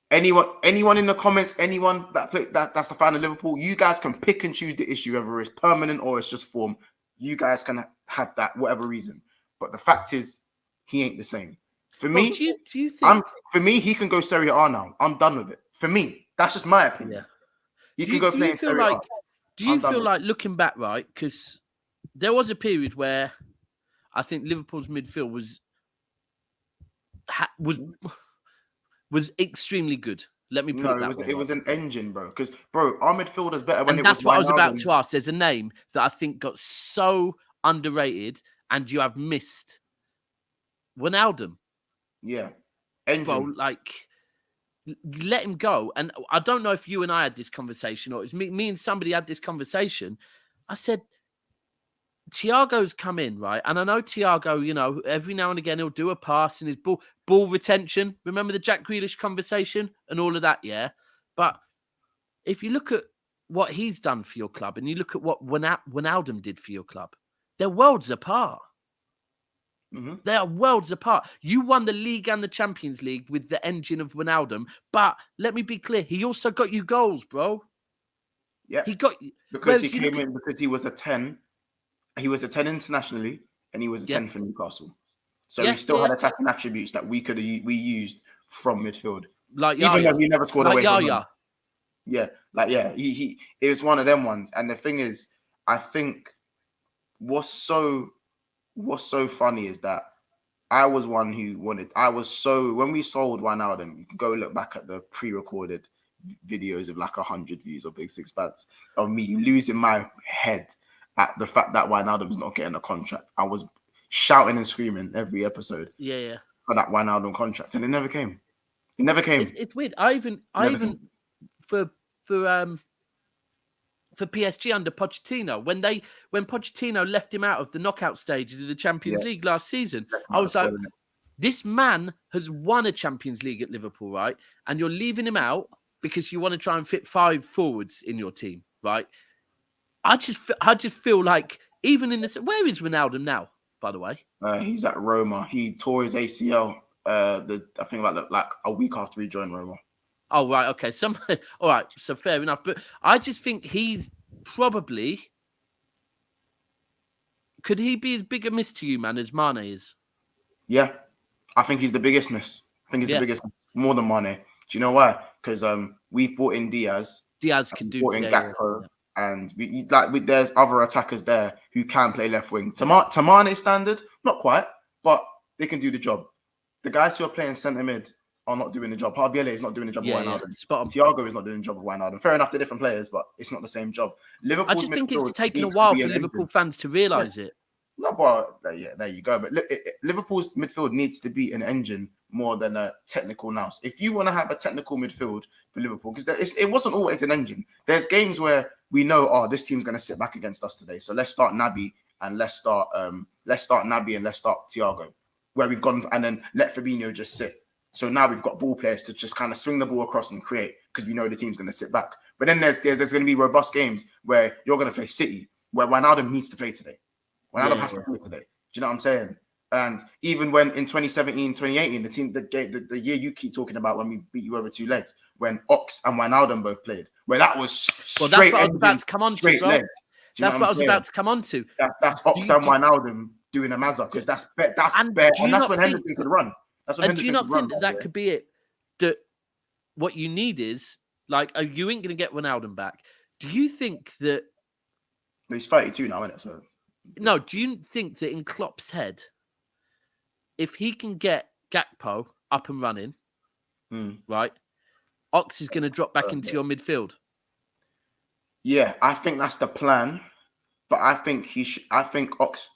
Anyone in the comments, anyone that's a fan of Liverpool, you guys can pick and choose the issue, whether it's permanent or it's just form. You guys can have that, whatever reason. But the fact is, he ain't the same. For me, do you think? For me, he can go Serie A now. I'm done with it. For me, that's just my opinion. Yeah. He can go play in Serie A. Do you feel like looking back, right? Because there was a period where I think Liverpool's midfield was extremely good. Let me put it that way. It was an engine, bro. Because, bro, our midfield is better when and it was. That's what I was about to ask. There's a name that I think got so underrated, and you have missed. Wijnaldum. Yeah, engine. Bro, like, let him go. And I don't know if you and I had this conversation, or it was me and somebody had this conversation. I said, Thiago's come in, right? And I know Thiago, every now and again he'll do a pass in his ball retention. Remember the Jack Grealish conversation and all of that, yeah? But if you look at what he's done for your club and you look at what Wijnaldum did for your club, they're worlds apart. Mm-hmm. They are worlds apart. You won the league and the Champions League with the engine of Wijnaldum, but let me be clear, he also got you goals, bro. Yeah. He got you. Because he came in because he was a 10. He was a 10 internationally, and he was a 10 for Newcastle. So he still had attacking attributes that we used from midfield. Like even though he never scored away from him. Yeah, he it was one of them ones. And the thing is, I think what's so funny is that I was one who when we sold Wijnaldum, you can go look back at the pre-recorded videos of like 100 views or Big Six Bats of me losing my head at the fact that Wijnaldum's not getting a contract. I was shouting and screaming every episode. Yeah. For that Wijnaldum contract, and it never came. It never came. It's weird. I even for PSG under Pochettino, when Pochettino left him out of the knockout stages of the Champions League last season, I was like, this man has won a Champions League at Liverpool, right? And you're leaving him out because you want to try and fit 5 forwards in your team, right? I just feel like even in this, where is Wijnaldum now? By the way, he's at Roma. He tore his ACL. I think like a week after he joined Roma. Oh right, okay. All right. So fair enough. But I just think he's probably. Could he be as big a miss to you, man, as Mane is? Yeah, I think he's the biggest miss. I think he's the biggest, more than Mane. Do you know why? Because we've brought in Diaz. Diaz can do. Brought in Gakpo. And there's other attackers there who can play left wing. To Mane's standard, not quite, but they can do the job. The guys who are playing centre mid are not doing the job. Boehly is not doing the job of Wijnaldum. Spot on. Thiago is not doing the job of Wijnaldum. Fair enough, they're different players, but it's not the same job. I just think it's taken a while for Liverpool fans to realise it. No, but there you go. But Liverpool's midfield needs to be an engine more than a technical nous. If you want to have a technical midfield for Liverpool, because it wasn't always an engine. There's games where we know, this team's going to sit back against us today. So let's start Naby and let's start Thiago, where we've gone and then let Fabinho just sit. So now we've got ball players to just kind of swing the ball across and create because we know the team's going to sit back. But then there's going to be robust games where you're going to play City, where Wijnaldum needs to play today. Wijnaldum has to play today. Do you know what I'm saying? And even when in 2017, 2018, the team, the year you keep talking about when we beat you over 2 legs, when Ox and Wijnaldum both played, where that was Well, straight that's what I was about engine, to come on to, straight bro. legs. Do you know That's what I was saying? about to come on to. That's Ox and Wijnaldum doing a Mazza, because that's bare, And that's when Henderson could run. That's when And do you Henderson not could run. think that that could be it? That what you need is like, oh, you ain't going to get Wijnaldum back. Do you think that? He's 32 now, isn't it? So No. Do you think that in Klopp's head, if he can get Gakpo up and running, right, Ox is going to drop back into your midfield? Yeah, I think that's the plan. But I think I think Ox,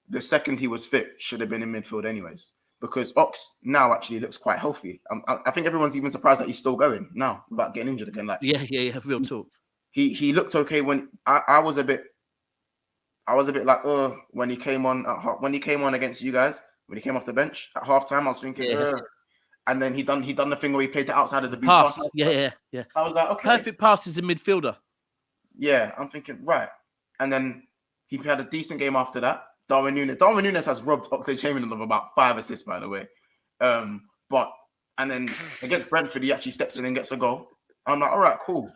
the second he was fit, should have been in midfield anyways. Because Ox now actually looks quite healthy. I think everyone's even surprised that he's still going now without getting injured again. Like, yeah, real talk. He looked okay when I was a bit like, oh, when he came on against you guys, when he came off the bench at halftime, I was thinking, and then he done the thing where he played the outside of the boot pass. pass. Yeah. I was like, okay, perfect pass as a midfielder. Yeah, I'm thinking right, and then he had a decent game after that. Darwin Núñez has robbed Oxlade-Chamberlain of about 5 assists, by the way. And then against Brentford, he actually steps in and gets a goal. I'm like, all right, cool.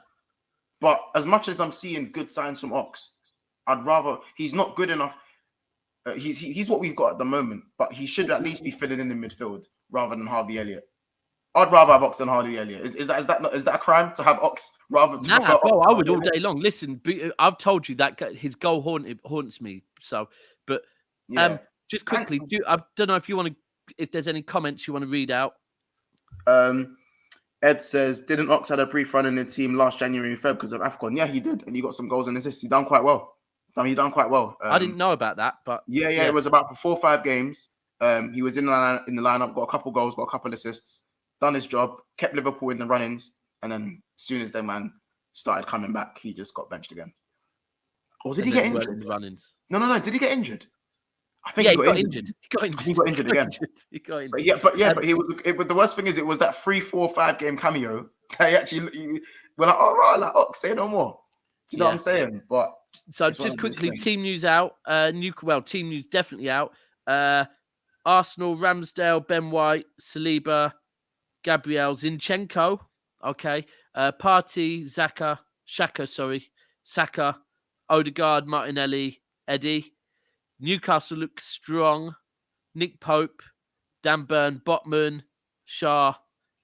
But as much as I'm seeing good signs from Ox, I'd rather, he's not good enough. He's what we've got at the moment, but he should at least be filling in the midfield rather than Harvey Elliott. I'd rather have Ox than Harvey Elliott. Is that a crime to have Ox rather? Nah, bro, I would all day long. Listen, I've told you that his goal haunts me. So, but just quickly, I don't know if you want to, if there's any comments you want to read out. Ed says, didn't Ox had a brief run in the team last January and Feb because of AFCON? Yeah, he did, and he got some goals and assists. He done quite well. He done quite well. I didn't know about that, but yeah, it was about for 4 or 5 games. He was in the lineup, got a couple goals, got a couple assists, done his job, kept Liverpool in the run-ins, and then as soon as their man started coming back, he just got benched again. Or did he get injured? Run-ins. No. Did he get injured? I think he got injured. He got injured again. He got injured. But he was. The worst thing is, it was that 3, 4, 5 game cameo. They actually were like, all right, like, Ox, say no more. Do you know what I'm saying? But so just quickly, team news out. Team news definitely out. Arsenal, Ramsdale, Ben White, Saliba, Gabriel, Zinchenko. Okay. Partey, Saka, Odegaard, Martinelli, Eddie. Newcastle looks strong. Nick Pope, Dan Burn, Botman, Shah,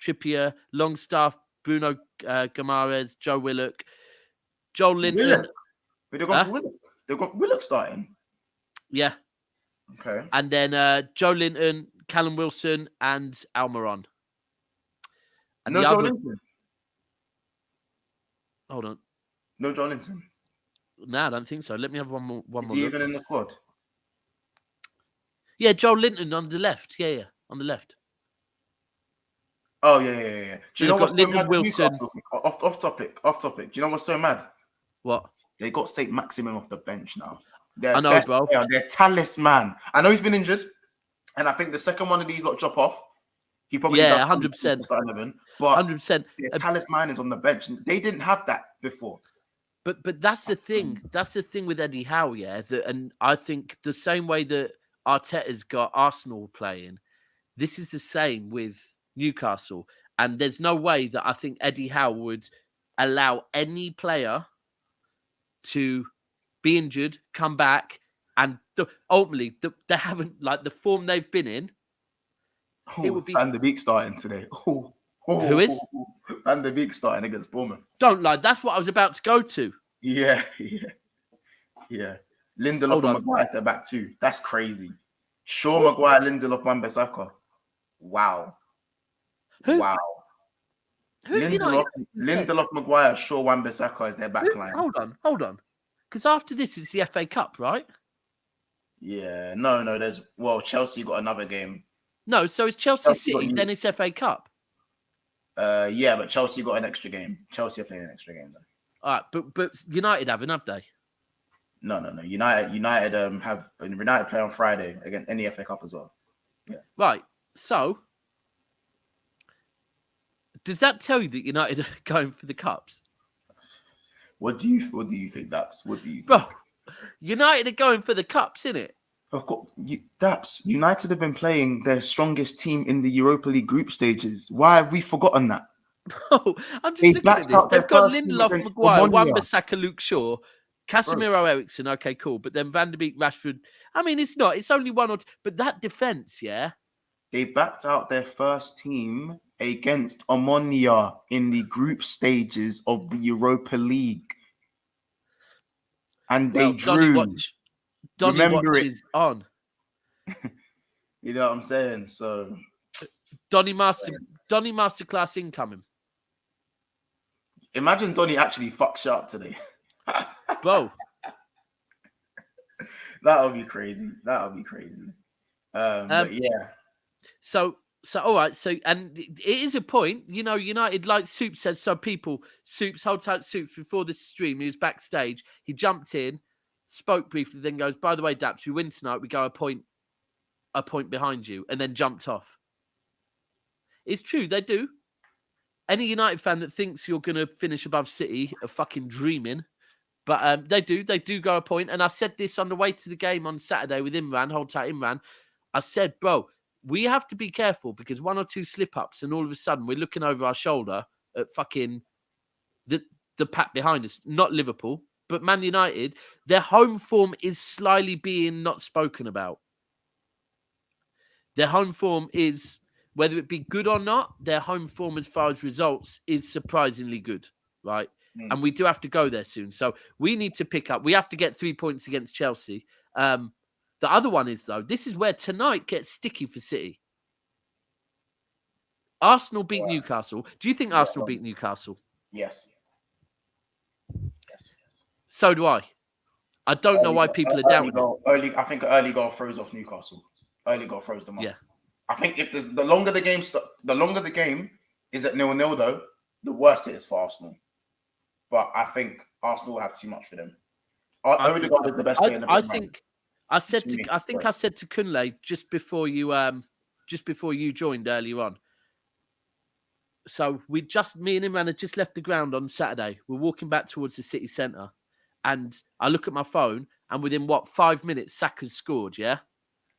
Trippier, Longstaff, Bruno Guimaraes, Joe Willock, Joel Linton. They've got Willock. They've got Willock starting. Yeah. Okay. And then Joe Linton, Callum Wilson, and Almiron. And no Joe Linton. Hold on. No Joe Linton. No, I don't think so. Let me have one more. Is he even in the squad? Yeah, Joe Linton on the left. Yeah, on the left. Oh, yeah. Do you know what's so mad? Wilson. Off topic. Do you know what's so mad? What? They got St. Maximum off the bench now. I know, bro. They're talisman. I know he's been injured, and I think the second one of these lot drop off. He probably 100%. But 100%. Their talisman is on the bench. They didn't have that before. But that's the thing. That's the thing with Eddie Howe, yeah. And I think the same way that Arteta's got Arsenal playing, this is the same with Newcastle. And there's no way that I think Eddie Howe would allow any player to be injured, come back, and ultimately they haven't, like, the form they've been in. It would be Van der Beek starting today. Who is? Van der Beek starting against Bournemouth. Don't lie. That's what I was about to go to. Yeah. Lindelof and Maguire's their back too. That's crazy. Shaw, Maguire, Lindelof, Wan-Bissaka. Wow. Who? Wow. Lindelof, Maguire, Shaw, Wan-Bissaka is their back line. Hold on. Because after this, it's the FA Cup, right? Yeah. No. Chelsea got another game. No, so it's Chelsea City, then it's FA Cup. Yeah, but Chelsea got an extra game. Chelsea are playing an extra game though. All right, but United have they? No. United play on Friday against any FA Cup as well. Yeah. Right. So does that tell you that United are going for the cups? What do you think, Daps? What do you think? Bro, United are going for the cups, innit? Of course, Daps, United have been playing their strongest team in the Europa League group stages. Why have we forgotten that? Oh, I'm just They looking at backed this. out their They've got first team Lindelof, against Maguire, Omonia. Wan-Bissaka, Luke Shaw, Bro, Casemiro, Ericsson. Okay, cool. But then Van der Beek, Rashford. I mean, it's not. It's only one or two. But that defense, yeah. they backed out their first team against Omonia in the group stages of the Europa League. And they Well, drew. Donny Remember Watch it. is on. You know what I'm saying? So Donny Masterclass incoming. imagine Donny actually fucks shit up today. Bro. That would be crazy. But yeah. So all right. So, and it is a point, you know, United, like Soup said, so Soups, hold tight Soups, before this stream, he was backstage. He jumped in, spoke briefly, then goes, by the way, Daps, we win tonight, we go a point behind you, and then jumped off. It's true, they do. Any United fan that thinks you're going to finish above City are fucking dreaming. But they do go a point. And I said this on the way to the game on Saturday with Imran, hold tight Imran. I said, bro, we have to be careful because one or two slip-ups and all of a sudden we're looking over our shoulder at fucking the pack behind us. Not Liverpool, but Man United. Their home form is slyly being not spoken about. Their home form is, whether it be good or not, their home form as far as results is surprisingly good, right? And we do have to go there soon. So we need to pick up. We have to get 3 points against Chelsea. The other one is, though, this is where tonight gets sticky for City. Arsenal beat Newcastle. Do you think Arsenal beat Newcastle? Yes. So do I. I don't know why people are doubting it. I think an early goal throws off Newcastle. Early goal throws them off. Yeah. I think if there's the longer the game is at 0-0 though, the worse it is for Arsenal. But I think Arsenal will have too much for them. Odegaard is the best player in the Premier. I said to Kunle just before you joined earlier on. So me and Imran had just left the ground on Saturday. We're walking back towards the city centre, and I look at my phone, and within 5 minutes, Saka's scored. Yeah,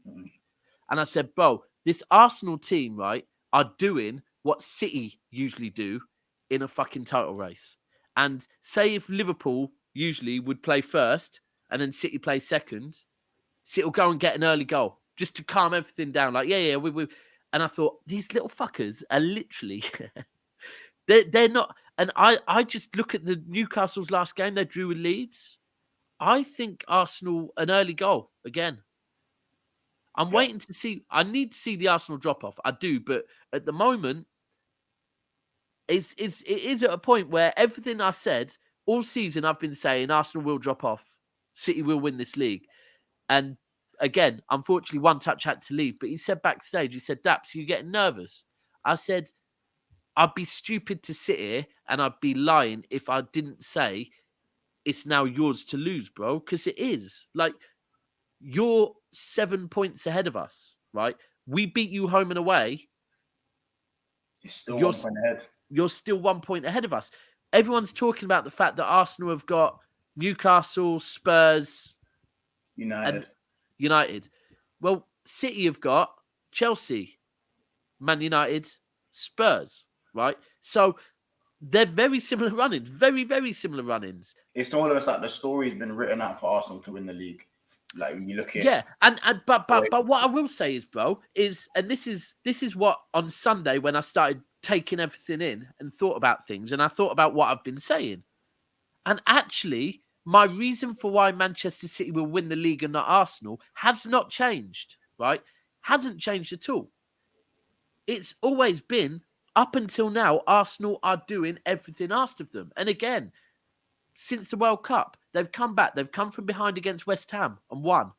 and I said, bro, this Arsenal team, right, are doing what City usually do in a fucking title race. And say if Liverpool usually would play first and then City play second, City will go and get an early goal just to calm everything down. Like, we. And I thought, these little fuckers are literally, they're not. And I just look at the Newcastle's last game, they drew with Leeds. I think Arsenal, an early goal again. I'm waiting to see. I need to see the Arsenal drop off. I do, but at the moment, it is at a point where everything I said all season, I've been saying Arsenal will drop off, City will win this league, and again, unfortunately, one touch had to leave. But he said backstage, he said, "Daps, are you getting nervous?" I said, "I'd be stupid to sit here and I'd be lying if I didn't say it's now yours to lose, bro, because it is. Like, you're 7 points ahead of us, right? We beat you home and away. You're still 1 point ahead. You're still 1 point ahead of us. Everyone's talking about the fact that Arsenal have got Newcastle, Spurs, United. Well, City have got Chelsea, Man United, Spurs, right? So they're very similar run-ins, very, very similar run-ins. It's almost like the story's been written out for Arsenal to win the league. Like when you look at but what I will say is, bro, and this is what on Sunday when I started taking everything in and thought about things, and I thought about what I've been saying, and actually my reason for why Manchester City will win the league and not Arsenal has not changed, right? Hasn't changed at all. It's always been, up until now, Arsenal are doing everything asked of them. And again, since the World Cup, they've come back. They've come from behind against West Ham and won,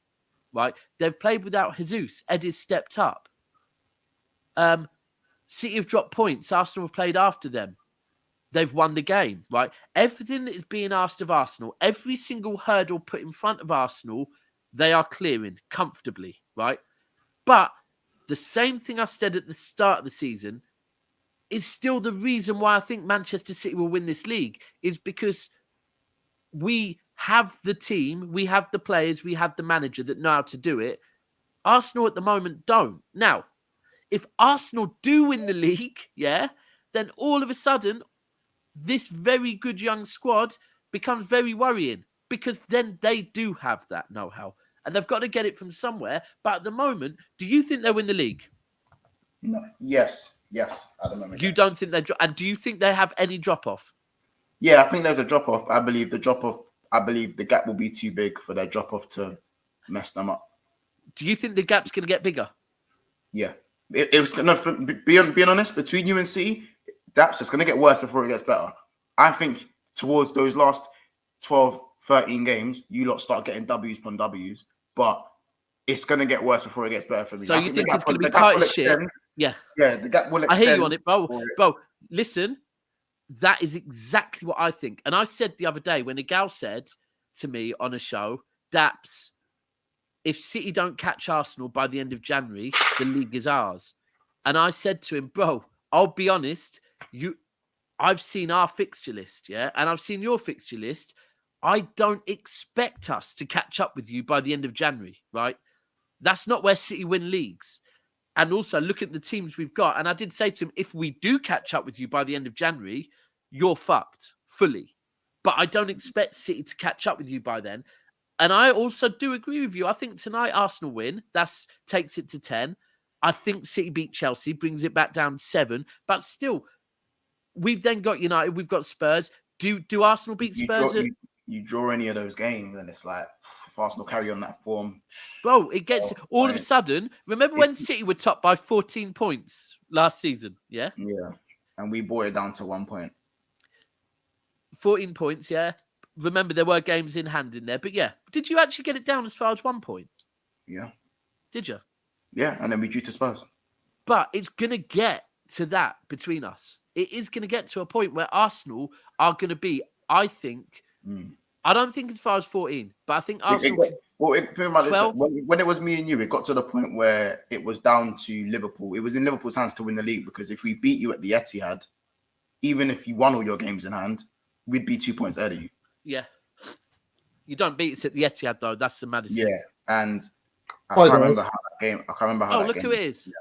right? They've played without Jesus. Eddie's stepped up. City have dropped points. Arsenal have played after them. They've won the game, right? Everything that is being asked of Arsenal, every single hurdle put in front of Arsenal, they are clearing comfortably, right? But the same thing I said at the start of the season is still the reason why I think Manchester City will win this league, is because we have the team, we have the players, we have the manager that know how to do it. Arsenal at the moment don't. Now, if Arsenal do win the league, then all of a sudden, this very good young squad becomes very worrying because then they do have that know-how and they've got to get it from somewhere. But at the moment, do you think they'll win the league? No. Yes. At the moment. You don't think they and do you think they have any drop-off? Yeah, I think there's a drop-off. I believe the gap will be too big for their drop-off to mess them up. Do you think the gap's going to get bigger? Yeah. It was going to, being honest, between you and City, Daps, it's going to get worse before it gets better. I think towards those last 12, 13 games, you lot start getting W's upon W's, but it's going to get worse before it gets better for me. So you think it's going to be tight as shit? Yeah. Yeah, the gap will extend. I hear you on it, bro. Bro, listen, that is exactly what I think. And I said the other day when a gal said to me on a show, Daps, if City don't catch Arsenal by the end of January, the league is ours. And I said to him, bro, I'll be honest, I've seen our fixture list, and I've seen your fixture list. I don't expect us to catch up with you by the end of January, right? That's not where City win leagues. And also look at the teams we've got. And I did say to him, if we do catch up with you by the end of January, you're fucked fully. But I don't expect City to catch up with you by then. And I also do agree with you. I think tonight Arsenal win. That takes it to 10. I think City beat Chelsea, brings it back down to 7. But still, we've then got United, we've got Spurs. Do Arsenal beat Spurs? You draw any of those games, and it's like, if Arsenal carry on that form. Bro, it gets all of a sudden. Remember when City were top by 14 points last season? Yeah. Yeah. And we brought it down to 1 point. 14 points, yeah. Remember, there were games in hand in there. But yeah, did you actually get it down as far as 1 point? Yeah. Did you? Yeah, and then we drew to Spurs. But it's going to get to that between us. It is going to get to a point where Arsenal are going to be, I think, I don't think as far as 14, but I think Arsenal... When it was me and you, it got to the point where it was down to Liverpool. It was in Liverpool's hands to win the league because if we beat you at the Etihad, even if you won all your games in hand, we'd be 2 points ahead of you. Yeah. You don't beat us at the Etihad, though. That's the maddest thing. Yeah, and I can't remember how that look game who it is. Yeah.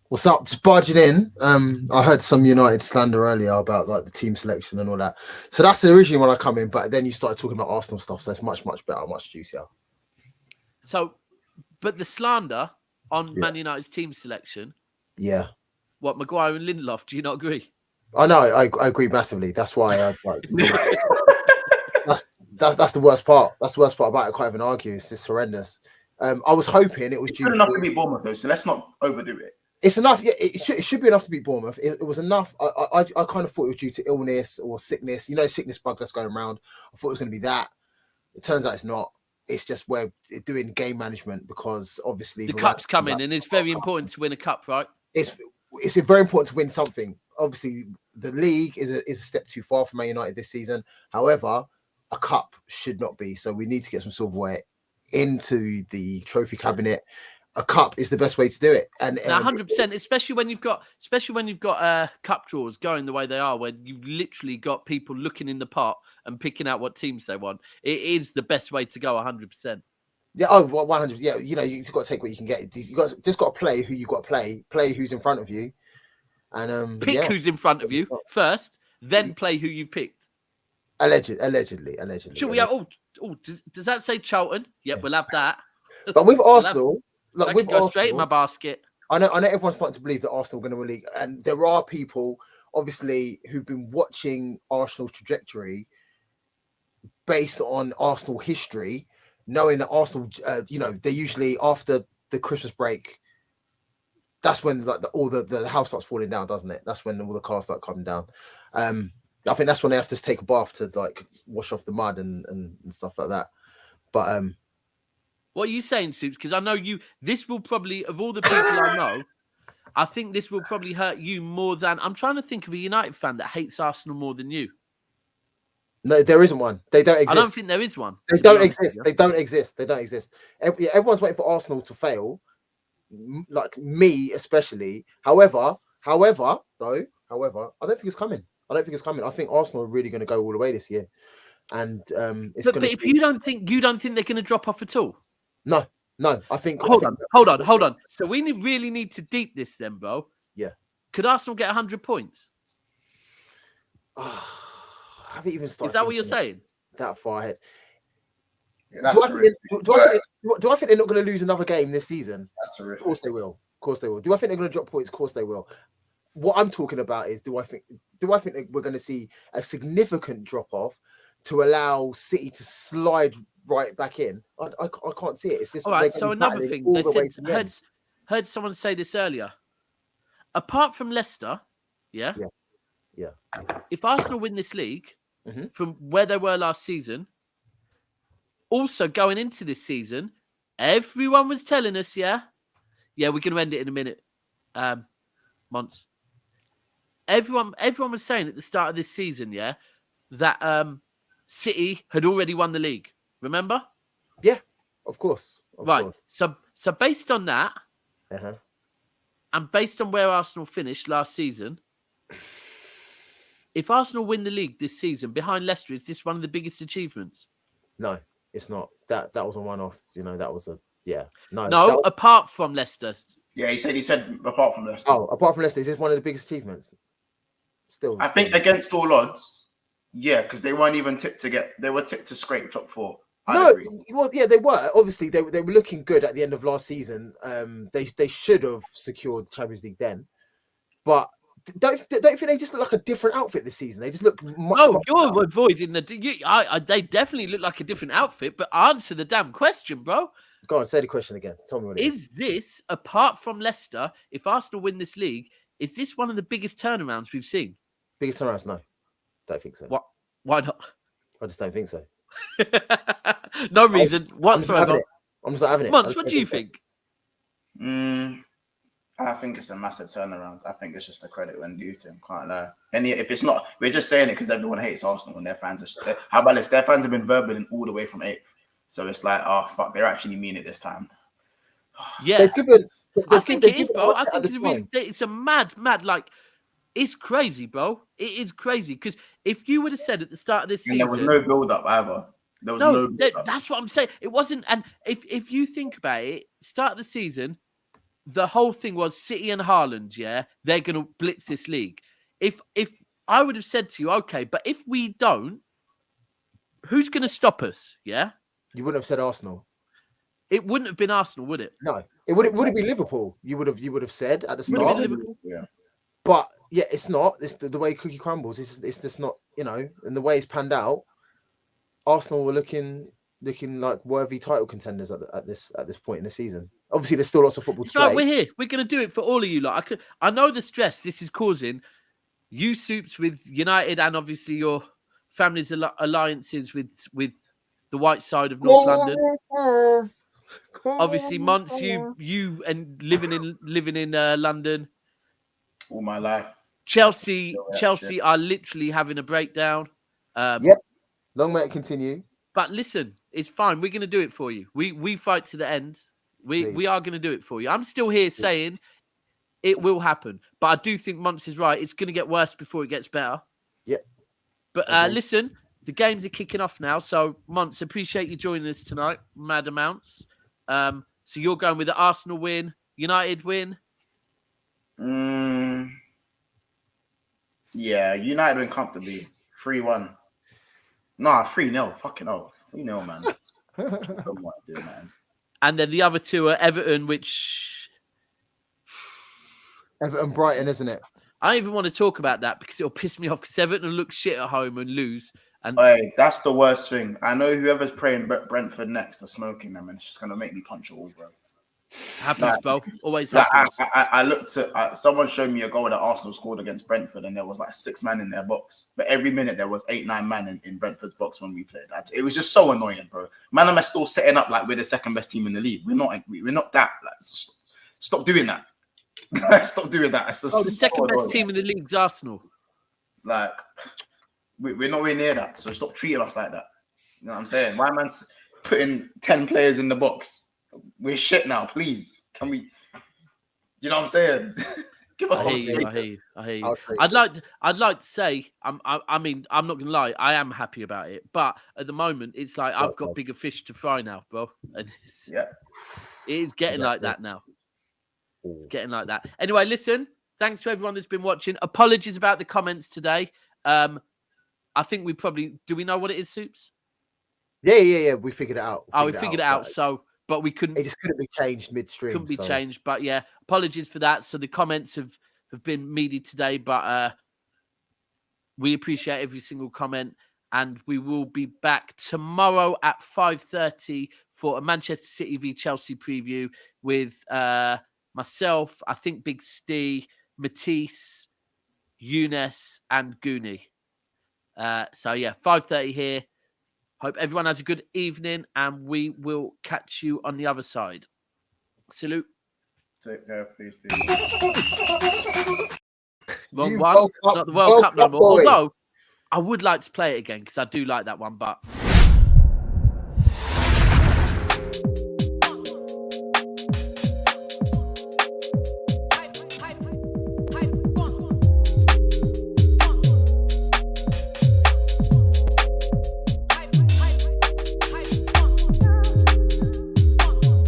What's up? Just barging in. I heard some United slander earlier about like the team selection and all that. So that's originally when I come in, but then you started talking about Arsenal stuff, so it's much, much better, much juicier. So, but the slander on Man United's team selection. Yeah. What, Maguire and Lindelof? Do you not agree? I know. I agree massively. That's why I like. that's the worst part. That's the worst part about it. I can't even argue. It's just horrendous. I was hoping it was good enough to beat Bournemouth, though. So let's not overdo it. It's enough. Yeah, it should be enough to beat Bournemouth. It was enough. I kind of thought it was due to illness or sickness. You know, sickness bug that's going around. I thought it was going to be that. It turns out it's not. It's just we're doing game management because obviously the cup's coming and it's very important to win a cup, right? It's very important to win something. Obviously, the league is a step too far for Man United this season. However, a cup should not be. So we need to get some silverware into the trophy cabinet. A cup is the best way to do it, and 100%. Especially when you've got cup draws going the way they are, where you've literally got people looking in the pot and picking out what teams they want. It is the best way to go. 100%. Yeah. 100. Yeah. You know, you've got to take what you can get. You just got to play who you got to play. Play who's in front of you, and pick who's in front of you first, then play who you've picked. Allegedly. Should we? Does that say Charlton? Yep, we'll have that. But with Arsenal. Like we've go straight in my basket. I know everyone's starting to believe that Arsenal are going to win the league, and there are people obviously who've been watching Arsenal's trajectory based on Arsenal history, knowing that Arsenal, they usually after the Christmas break, that's when all the house starts falling down, doesn't it? That's when all the cars start coming down. I think that's when they have to take a bath to like wash off the mud and stuff like that. But what are you saying, Soups? Because I know this will probably, of all the people I know, I think this will probably hurt you more than... I'm trying to think of a United fan that hates Arsenal more than you. No, there isn't one. They don't exist. I don't think there is one. They don't exist. They don't exist. They don't exist. Everyone's waiting for Arsenal to fail, like me especially. However, I don't think it's coming. I think Arsenal are really going to go all the way this year. and it's But going to if be you don't think they're going to drop off at all. no. I think Hold on. So we really need to deep this then, bro. Yeah. Could Arsenal get 100 points? I haven't even started. Is that what you're thinking saying? that far ahead? Yeah, that's Do I think they're not going to lose another game this season? That's Of horrific. course they will. Of course they will. Do I think they're going to drop points? Of course they will. What I'm talking about is do I think that we're going to see a significant drop off to allow City to slide right back in? I can't see it. It's just All right. So another thing, they said, heard someone say this earlier. Apart from Leicester, yeah. If Arsenal win this league from where they were last season, also going into this season, everyone was telling us, we're going to end it in a minute, Monts. Everyone was saying at the start of this season, that City had already won the league. Remember? Yeah, of course. Right. So based on that, and based on where Arsenal finished last season, if Arsenal win the league this season behind Leicester, is this one of the biggest achievements? No, it's not. That was a one-off. That was No, apart from Leicester. Yeah, he said apart from Leicester. Oh, apart from Leicester, is this one of the biggest achievements? I think against all odds, because they weren't even tipped they were tipped to scrape top 4. Well, yeah, they were. Obviously, they were looking good at the end of last season. They should have secured the Champions League then, but don't think they just look like a different outfit this season? They just look much You're better. avoiding they definitely look like a different outfit, but answer the damn question, bro. Go on, say the question again. Tell me what it is. Is this, apart from Leicester, if Arsenal win this league, is this one of the biggest turnarounds we've seen? Biggest turnarounds? No, don't think so. What? Why not? I just don't think so. No reason whatsoever. I'm just not having it. Monts, what do you think? I think it's a massive turnaround. I think it's just a credit when due to him. Can't lie. And if it's not, we're just saying it because everyone hates Arsenal and their fans are. How about this? Their fans have been verbaling all the way from 8th. So it's like, oh fuck, they're actually mean it this time. Yeah, I think it is, bro. I think it's it's a mad. Like, it's crazy, bro. It is crazy because if you would have said at the start of this season, there was no build-up either. There was no build-up. That's what I'm saying. It wasn't. And if you think about it, start of the season, the whole thing was City and Haaland. Yeah, they're going to blitz this league. If I would have said to you, okay, but if we don't, who's going to stop us? Yeah, you wouldn't have said Arsenal. It wouldn't have been Arsenal, would it? No, it would have been Liverpool. You would have said at the start. Yeah. But yeah, it's not. It's the way cookie crumbles. It's just not. And the way it's panned out, Arsenal were looking like worthy title contenders at this point in the season. Obviously, there's still lots of football to play. Right, we're here. We're going to do it for all of you. Like, I know the stress this is causing you, Soups, with United, and obviously your family's alliances with the white side of North London. Obviously, Monts, you and living in London all my life. Chelsea are literally having a breakdown. Yep. Long may it continue. But listen, it's fine. We're going to do it for you. We fight to the end. We are going to do it for you. I'm still here saying it will happen. But I do think Monts is right. It's going to get worse before it gets better. Yep. But listen, the games are kicking off now. So, Monts, appreciate you joining us tonight. Mad amounts. So you're going with the Arsenal win, United win? Yeah, United win comfortably. 3-1. Nah, 3-0. Fucking hell. 3-0, man. I don't want to do, man. And then the other two are Everton, which... Everton Brighton, isn't it? I don't even want to talk about that because it'll piss me off because Everton will look shit at home and lose. And Hey, that's the worst thing. I know whoever's playing Brentford next are smoking them, and it's just gonna make me punch a wall, bro. Happens, bro. Always happens. I looked at someone showed me a goal that Arsenal scored against Brentford, and there was like 6 man in their box. But every minute there was 8-9 man in Brentford's box when we played. It was just so annoying, bro. Man, am I still setting up like we're the second best team in the league? We're not that. Like, stop doing that. Stop doing that. The second best team in the league's Arsenal. Like, we're nowhere near that. So stop treating us like that. You know what I'm saying? Why man's putting 10 players in the box? We're shit now, please. Can we? You know what I'm saying? Give us I some hear you. I hear sneakers. you. I hear you. I'll take I'd like to say, I mean, I'm not gonna lie, I am happy about it, but at the moment, it's like I've got bigger fish to fry now, bro, and Yeah. it is getting like that now. It's getting like that. Anyway, listen, thanks to everyone that's been watching. Apologies about the comments today. I think we probably do. We know what it is, Soups? Yeah. We figured it out. We figured it out. So, but we couldn't. It just couldn't be changed midstream. Couldn't be changed. But yeah, apologies for that. So the comments have been meaty today, but we appreciate every single comment, and we will be back tomorrow at 5:30 for a Manchester City v Chelsea preview with myself, I think Big Steve, Matisse, Younes, and Goonie. So yeah, 5:30 here. Hope everyone has a good evening, and we will catch you on the other side. Salute. Take care, please. Wrong one. Not the World Cup no more. Although I would like to play it again because I do like that one, but